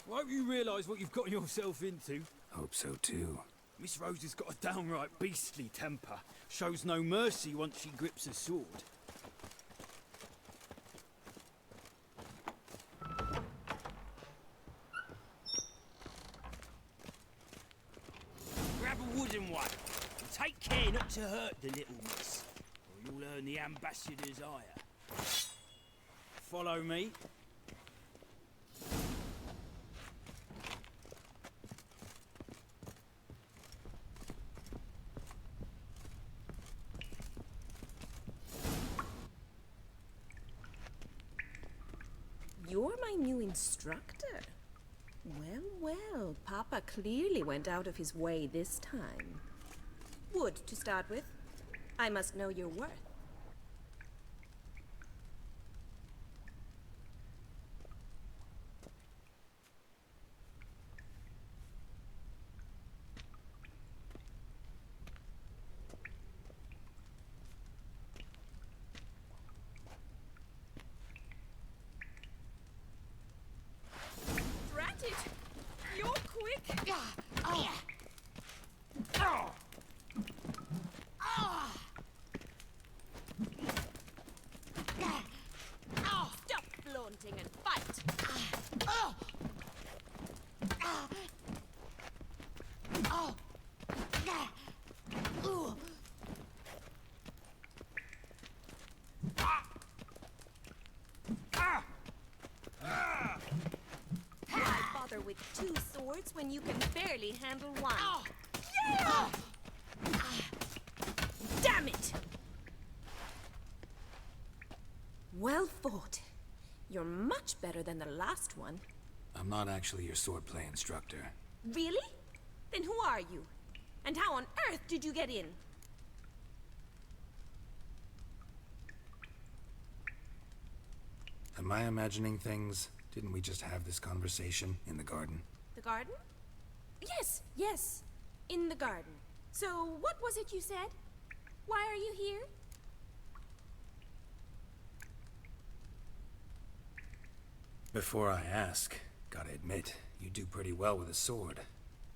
I hope you realise what you've gotten yourself into. Hope so too. Miss Rose has got a downright beastly temper. Shows no mercy once she grips a sword. Grab a wooden one. And take care not to hurt the little miss, or you'll earn the ambassador's ire. Follow me. You're my new instructor. Well, Papa clearly went out of his way this time. Wood, to start with. I must know your worth. You're quick! Stop flaunting and fight! Why bother with two swords when you can barely handle one? Yeah! Damn it! Well fought. You're much better than the last one. I'm not actually your swordplay instructor. Really? Then who are you? And how on earth did you get in? Am I imagining things? Didn't we just have this conversation in the garden? The garden? Yes. In the garden. So, what was it you said? Why are you here? Before I ask, gotta admit, you do pretty well with a sword.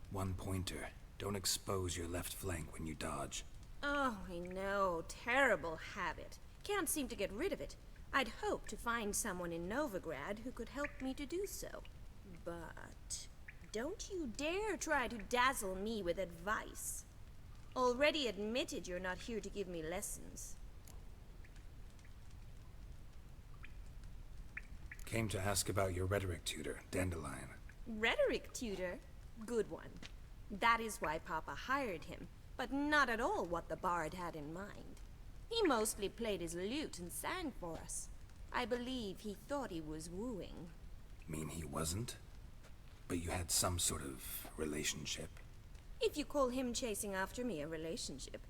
One pointer. Don't expose your left flank when you dodge. Oh, I know. Terrible habit. Can't seem to get rid of it. I'd hoped to find someone in Novigrad who could help me to do so. But don't you dare try to dazzle me with advice. Already admitted you're not here to give me lessons. Came to ask about your rhetoric tutor, Dandelion. Rhetoric tutor? Good one. That is why Papa hired him, but not at all what the bard had in mind. He mostly played his lute and sang for us. I believe he thought he was wooing. Mean he wasn't? But you had some sort of relationship? If you call him chasing after me a relationship.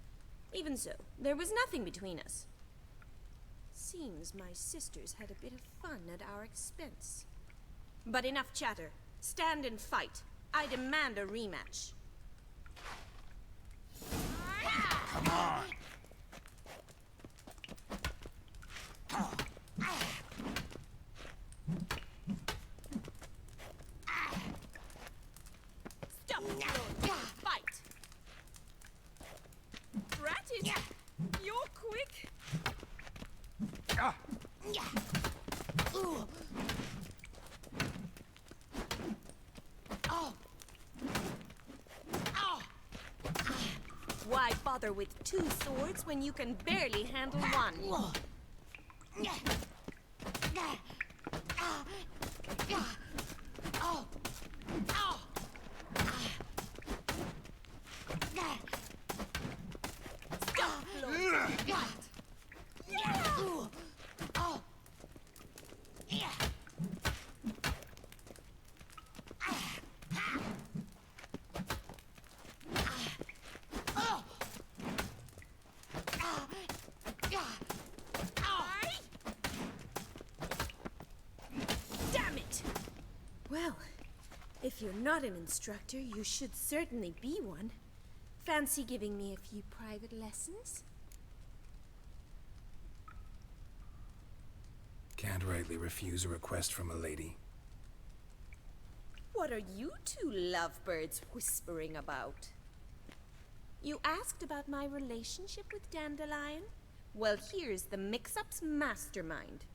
Even so, there was nothing between us. Seems my sisters had a bit of fun at our expense. But enough chatter. Stand and fight. I demand a rematch. Come on! bother with 2 swords when you can barely handle one? Damn it! Well, if you're not an instructor, you should certainly be one. Fancy giving me a few private lessons? Can't rightly refuse a request from a lady. What are you 2 lovebirds whispering about? You asked about my relationship with Dandelion? Well, here's the mix-up's mastermind.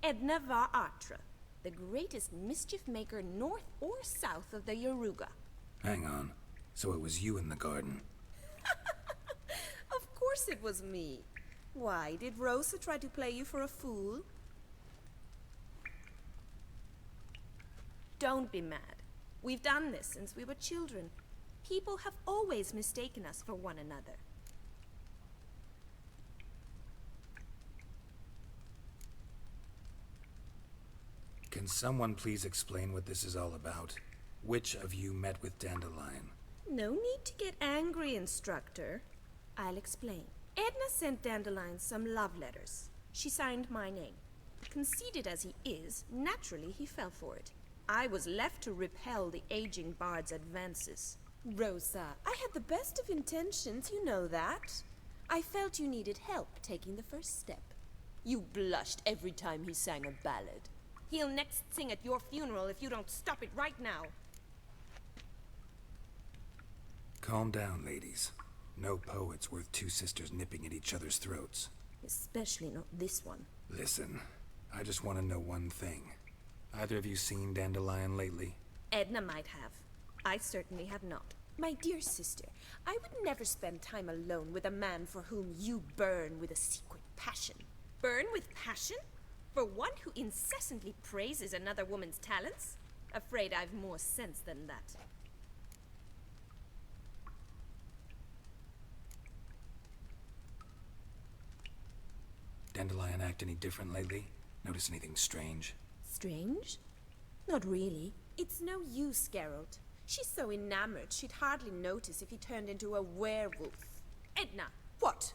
Edna Va Atra, the greatest mischief maker north or south of the Yaruga. Hang on. So it was you in the garden? Of course it was me. Why, did Rosa try to play you for a fool? Don't be mad. We've done this since we were children. People have always mistaken us for one another. Can someone please explain what this is all about? Which of you met with Dandelion? No need to get angry, instructor. I'll explain. Edna sent Dandelion some love letters. She signed my name. Conceited as he is, naturally he fell for it. I was left to repel the aging bard's advances. Rosa, I had the best of intentions, you know that. I felt you needed help taking the first step. You blushed every time he sang a ballad. He'll next sing at your funeral if you don't stop it right now. Calm down, ladies. No poet's worth 2 sisters nipping at each other's throats. Especially not this one. Listen, I just want to know one thing. Either of you seen Dandelion lately? Edna might have. I certainly have not. My dear sister, I would never spend time alone with a man for whom you burn with a secret passion. Burn with passion? For one who incessantly praises another woman's talents? Afraid I've more sense than that. Dandelion act any different lately? Notice anything strange? Strange? Not really. It's no use, Geralt. She's so enamored she'd hardly notice if he turned into a werewolf. Edna! What?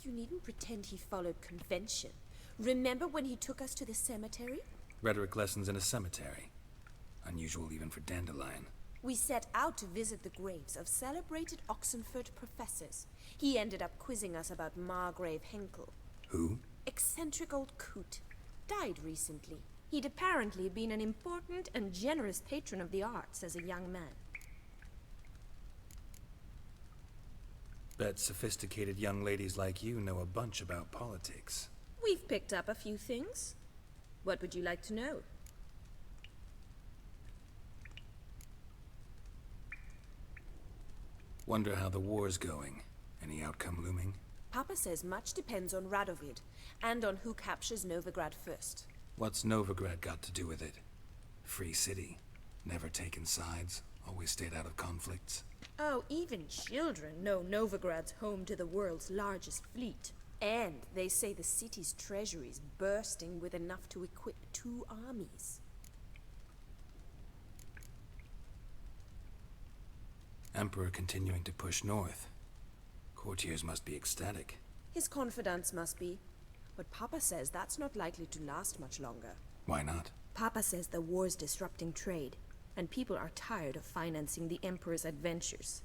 You needn't pretend he followed convention. Remember when he took us to the cemetery? Rhetoric lessons in a cemetery. Unusual even for Dandelion. We set out to visit the graves of celebrated Oxenford professors. He ended up quizzing us about Margrave Henkel. Who? Eccentric old coot. Died recently. He'd apparently been an important and generous patron of the arts as a young man. Bet sophisticated young ladies like you know a bunch about politics. We've picked up a few things. What would you like to know? Wonder how the war's going. Any outcome looming? Papa says much depends on Radovid, and on who captures Novigrad first. What's Novigrad got to do with it? Free city. Never taken sides. Always stayed out of conflicts. Oh, even children know Novigrad's home to the world's largest fleet. And they say the city's treasury's bursting with enough to equip 2 armies. Emperor continuing to push north. Courtiers must be ecstatic. His confidants must be. But Papa says that's not likely to last much longer. Why not? Papa says the war's disrupting trade, and people are tired of financing the Emperor's adventures.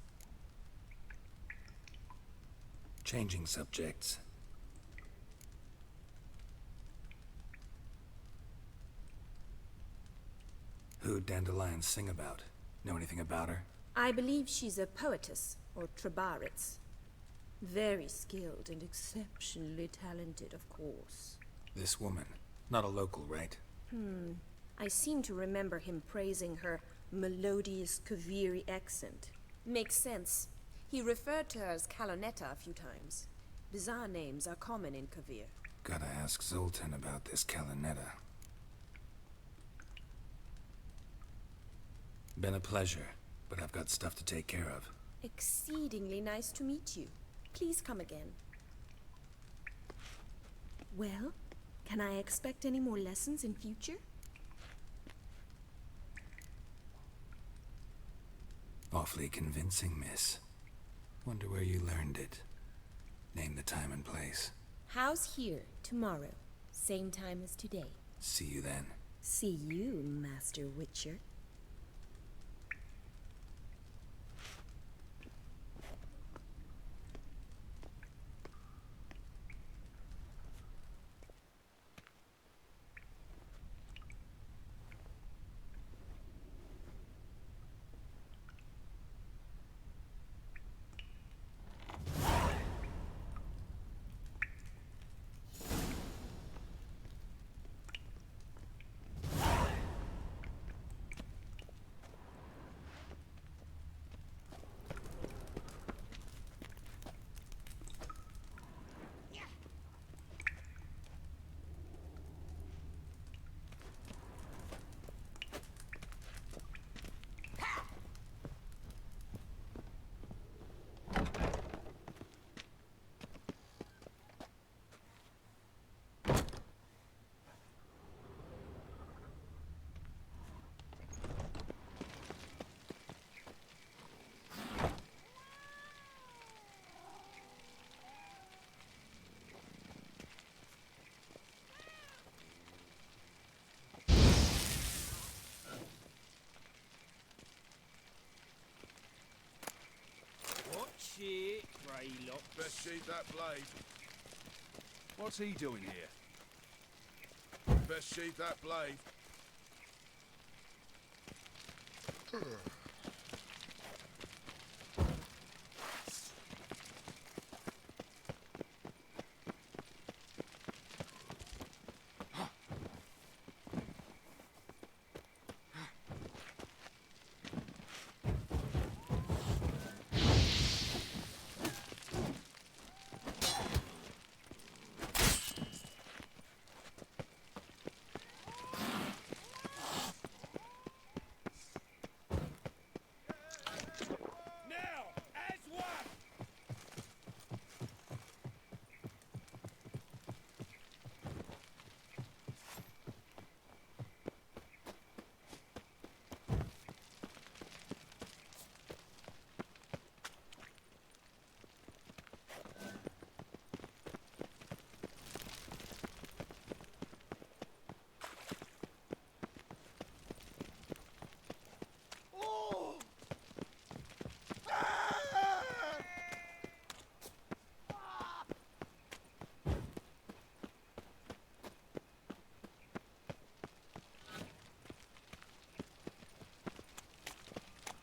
Changing subjects. Who'd Dandelion sing about? Know anything about her? I believe she's a poetess, or Trebaritz. Very skilled and exceptionally talented, of course. This woman. Not a local, right? I seem to remember him praising her melodious Kaviri accent. Makes sense. He referred to her as Calonetta a few times. Bizarre names are common in Kavir. Gotta ask Zoltan about this Kalinetta. Been a pleasure, but I've got stuff to take care of. Exceedingly nice to meet you. Please come again. Well, can I expect any more lessons in future? Awfully convincing, miss. Wonder where you learned it. Name the time and place. House here, tomorrow. Same time as today. See you then. See you, Master Witcher. Watch it, Greylocks. Best sheath that blade. What's he doing here? Best sheath that blade.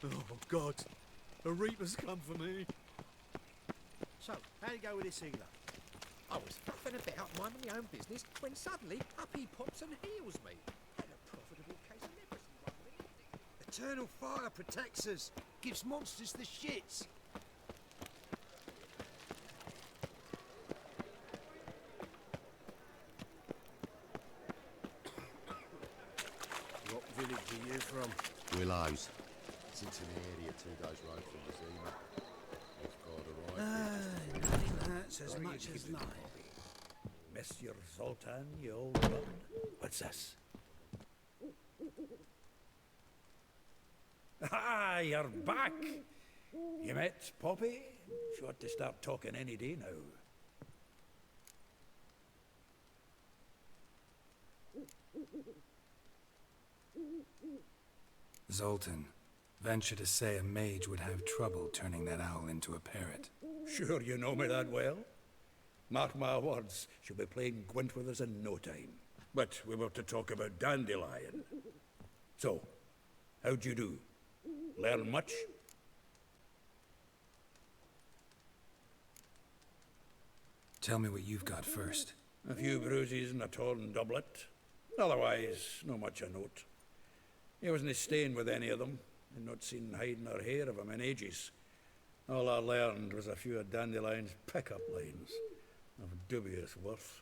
Oh, God. A Reaper's come for me. So, how'd it go with this healer? I was faffing about minding my own business when suddenly up he pops and heals me. Had a profitable case of leprosy one minute. Eternal fire protects us. Gives monsters the shits. What village are you from? Willows. It's in the area 2 days' road from Bazima. You've got a right. Nothing hurts as much as life. Monsieur Zoltan, you old bud. What's this? Ah, you're back. You met Poppy? She ought to start talking any day now. Zoltan, venture to say a mage would have trouble turning that owl into a parrot. Sure you know me that well? Mark my words, she'll be playing Gwent with us in no time. But we were to talk about Dandelion. So, how'd you do? Learn much? Tell me what you've got first. A few bruises and a torn doublet. Otherwise, no much a note. He wasn't staying with any of them, and not seen hide nor hair of him in ages. All I learned was a few of Dandelion's pickup lines of dubious worth.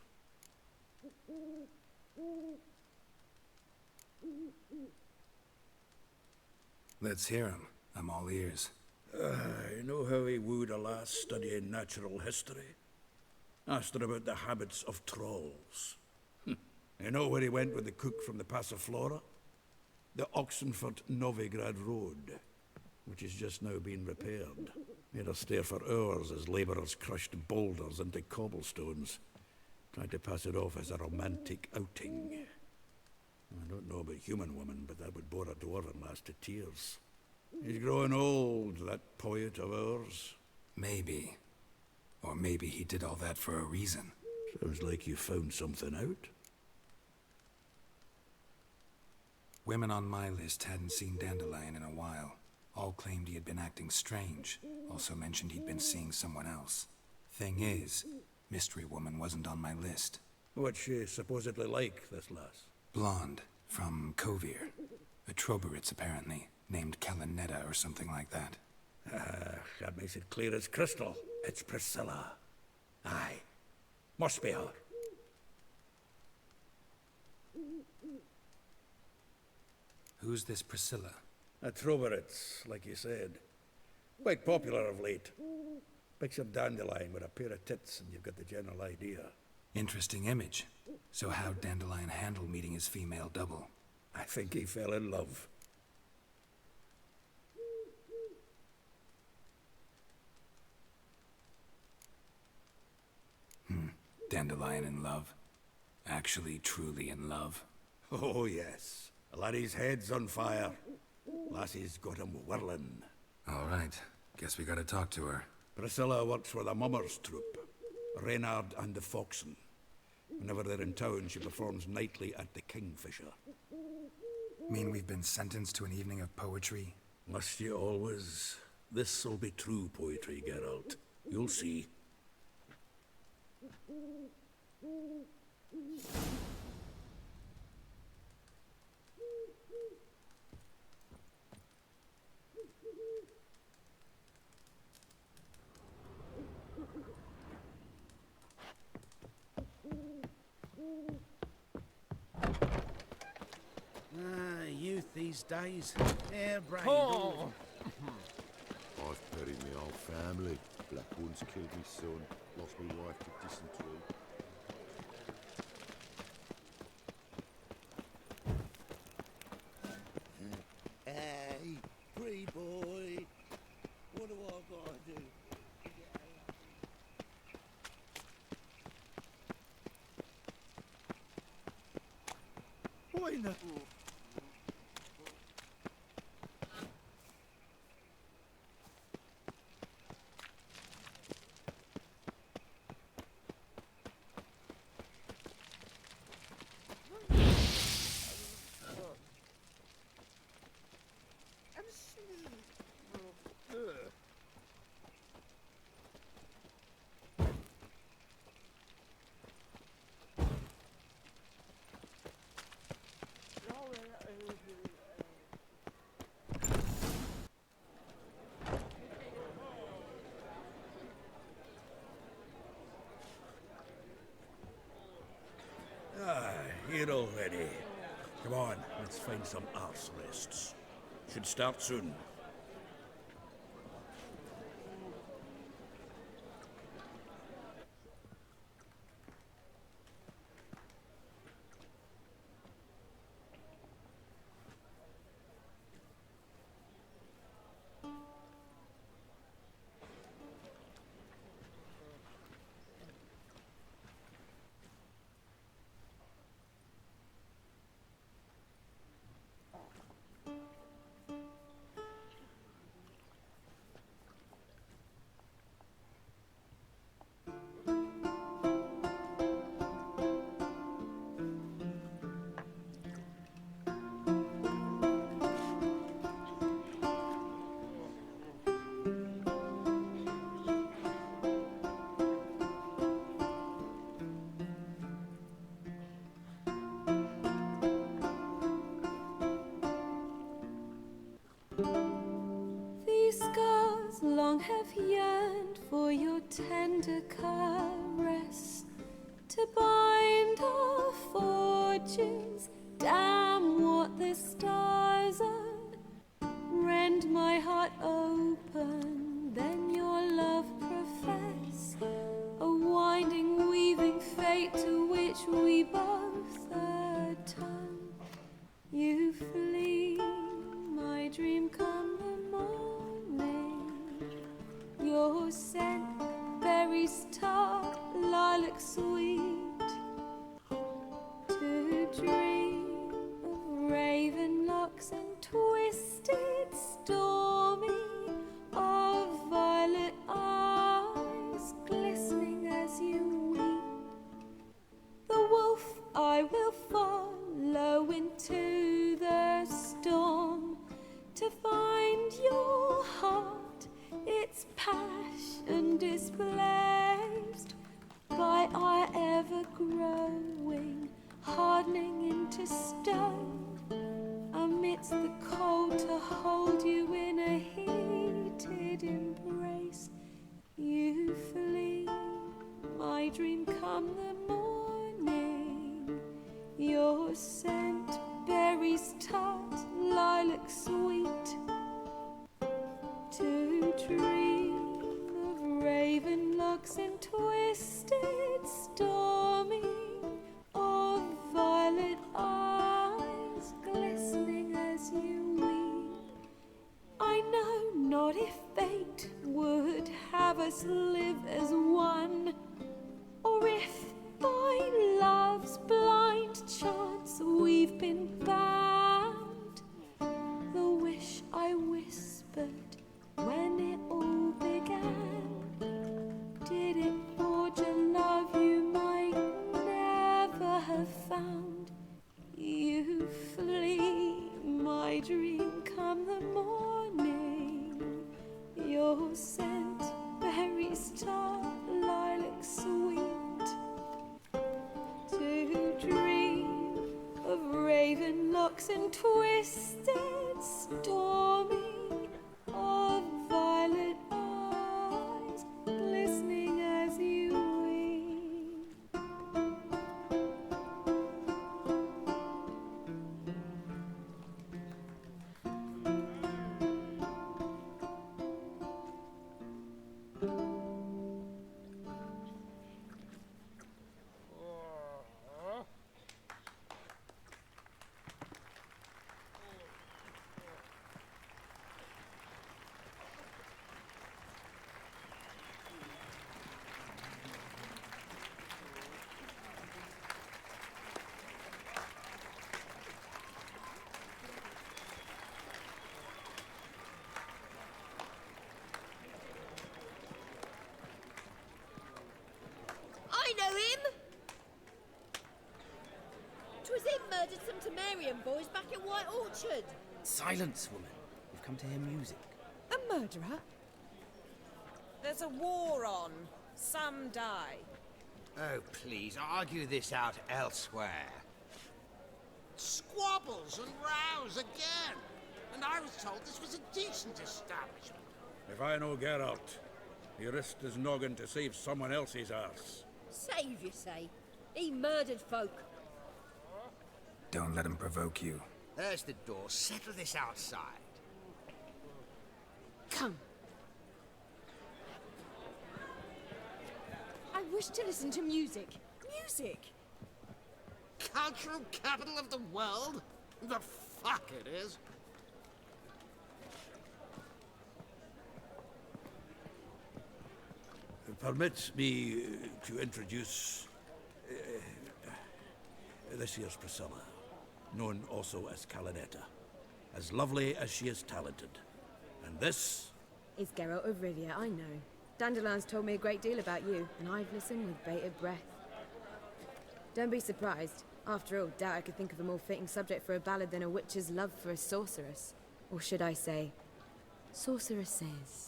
Let's hear him. I'm all ears. You know how he wooed a lass studying natural history? Asked her about the habits of trolls. You know where he went with the cook from the Passiflora? The Oxenfurt-Novigrad Road, which is just now being repaired. Made her stare for hours as labourers crushed boulders into cobblestones, trying to pass it off as a romantic outing. I don't know about human women, but that would bore a dwarven lass to tears. He's growing old, that poet of ours. Maybe. Or maybe he did all that for a reason. Sounds like you found something out. Women on my list hadn't seen Dandelion in a while. All claimed he had been acting strange. Also mentioned he'd been seeing someone else. Thing is, Mystery Woman wasn't on my list. What's she supposedly like, this lass? Blonde, from Kovir. A Troberitz, apparently. Named Kalinetta or something like that. That makes it clear as crystal. It's Priscilla. Aye. Must be her. Who's this Priscilla? A Troberitz, like you said. Quite popular of late. Picture Dandelion with a pair of tits and you've got the general idea. Interesting image. So how'd Dandelion handle meeting his female double? I think he fell in love. Dandelion in love. Actually, truly in love. Oh, yes. A laddie's head's on fire. Lassie's got him whirling. All right. Guess we gotta talk to her. Priscilla works for the Mummers troupe. Reynard and the Foxen. Whenever they're in town, she performs nightly at the Kingfisher. Mean we've been sentenced to an evening of poetry? Must you always? This'll be true poetry, Geralt. You'll see. Youth these days. Hair-brained. Oh. I've buried my whole family. Black One's killed my son, lost my wife to dysentery. Hey, pretty boy. What do I gotta do? What in the... Here already. Come on, let's find some arse rests. Should start soon. long have yearned for your tender caress, to bind our fortunes. Damn what the stars are. Rend my heart open, then your love profess. A winding, weaving fate to which we both atone. You flee, my dream come the morning. Your scent, berries tart, lilac sweet. To dream of raven locks and twisted, stormy, of violet eyes glistening as you weep. The wolf I will follow into the storm, to find your heart, its passion displaced by our ever-growing, hardening into stone. Amidst the cold, to hold you in a heated embrace. You flee, my dream come the morning. Your scent, berries tart, lilac sweet. To dream of raven locks and twisted, stormy, of violet eyes glistening as you weep. I know not if fate would have us live as one, or if by love's blind chance we've been bound. The wish I whispered when it all began, did it forge a love you might never have found? You flee, my dream come the morning. Your scent, berries tart, lilac sweet. To dream of raven locks and twisted, stormy, of violet eyes glistening as you weep. I know him! 'Twas him murdered some Temerian boys back at White Orchard. Silence, woman. We've come to hear music. A murderer? There's a war on. Some die. Oh, please, argue this out elsewhere. Squabbles and rows again. And I was told this was a decent establishment. If I know Geralt, he risked his noggin to save someone else's arse. Save, you say? He murdered folk. Don't let him provoke you. There's the door. Settle this outside. Come. I wish to listen to music. Music! Cultural capital of the world? The fuck it is. Permit me to introduce this here's Priscilla, known also as Calinetta, as lovely as she is talented. And this is Geralt of Rivia, I know. Dandelion's told me a great deal about you, and I've listened with bated breath. Don't be surprised. After all, doubt I could think of a more fitting subject for a ballad than a witch's love for a sorceress. Or should I say, sorceresses.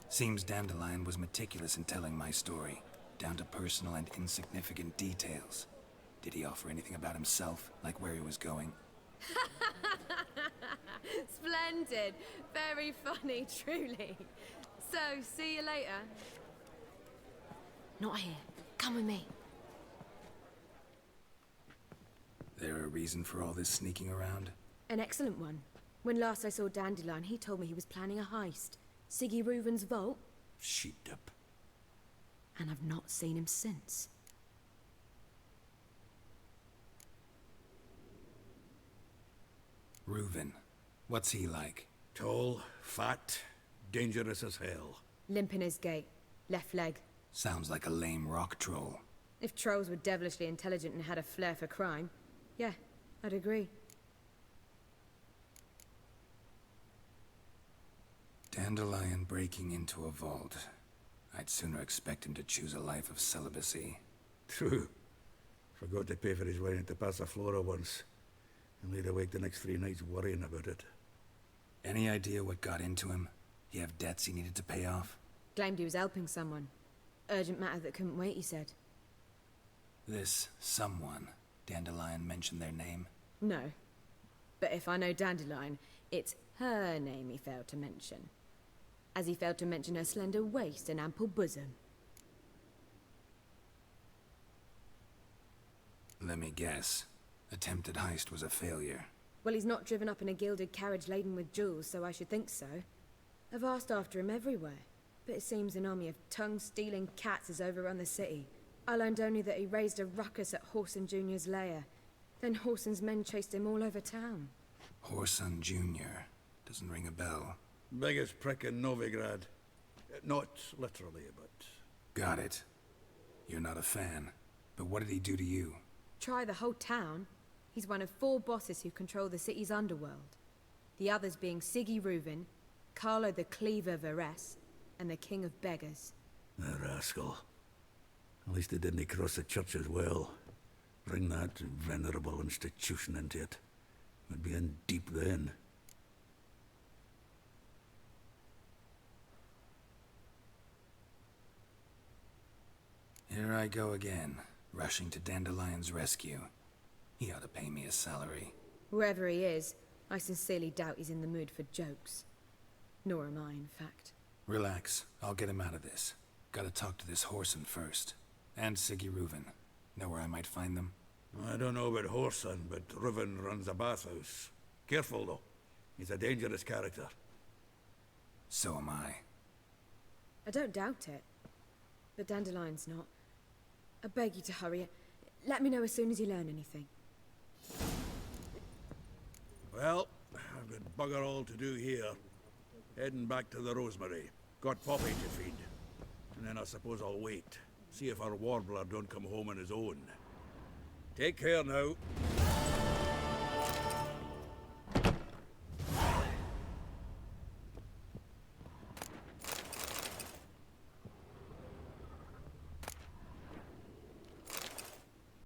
Seems Dandelion was meticulous in telling my story, down to personal and insignificant details. Did he offer anything about himself, like where he was going? Splendid. Very funny, truly. So, see you later. Not here. Come with me. There a reason for all this sneaking around? An excellent one. When last I saw Dandelion, he told me he was planning a heist. Siggy Reuven's vault. Sheet up. And I've not seen him since. Reuven. What's he like? Tall, fat, dangerous as hell. Limp in his gait. Left leg. Sounds like a lame rock troll. If trolls were devilishly intelligent and had a flair for crime, yeah, I'd agree. Dandelion breaking into a vault. I'd sooner expect him to choose a life of celibacy. True. Forgot to pay for his wine at the Passaflora once. And laid awake the next 3 nights worrying about it. Any idea what got into him? He have debts he needed to pay off? Claimed he was helping someone. Urgent matter that couldn't wait, he said. This someone, Dandelion mentioned their name? No. But if I know Dandelion, it's her name he failed to mention. As he failed to mention her slender waist and ample bosom. Let me guess. Attempted heist was a failure. Well, he's not driven up in a gilded carriage laden with jewels, so I should think so. I've asked after him everywhere, but it seems an army of tongue-stealing cats has overrun the city. I learned only that he raised a ruckus at Whoreson Jr.'s lair. Then Whoreson's men chased him all over town. Whoreson Jr. Doesn't ring a bell. Biggest prick in Novigrad. Not literally, but... Got it. You're not a fan. But what did he do to you? Try the whole town. He's one of 4 bosses who control the city's underworld. The others being Siggy Reuven, Carlo the Cleaver Varese, and the King of Beggars. The rascal. At least he didn't cross the church as well. Bring that venerable institution into it. We'd be in deep then. Here I go again, rushing to Dandelion's rescue. He ought to pay me a salary. Whoever he is, I sincerely doubt he's in the mood for jokes. Nor am I, in fact. Relax. I'll get him out of this. Gotta talk to this Whoreson first. And Siggy Reuven. Know where I might find them? I don't know about Whoreson, but Reuven runs a bathhouse. Careful, though. He's a dangerous character. So am I. I don't doubt it. But Dandelion's not. I beg you to hurry. Let me know as soon as you learn anything. Well, I've got bugger all to do here. Heading back to the Rosemary. Got Poppy to feed. And then I suppose I'll wait. See if our warbler don't come home on his own. Take care now.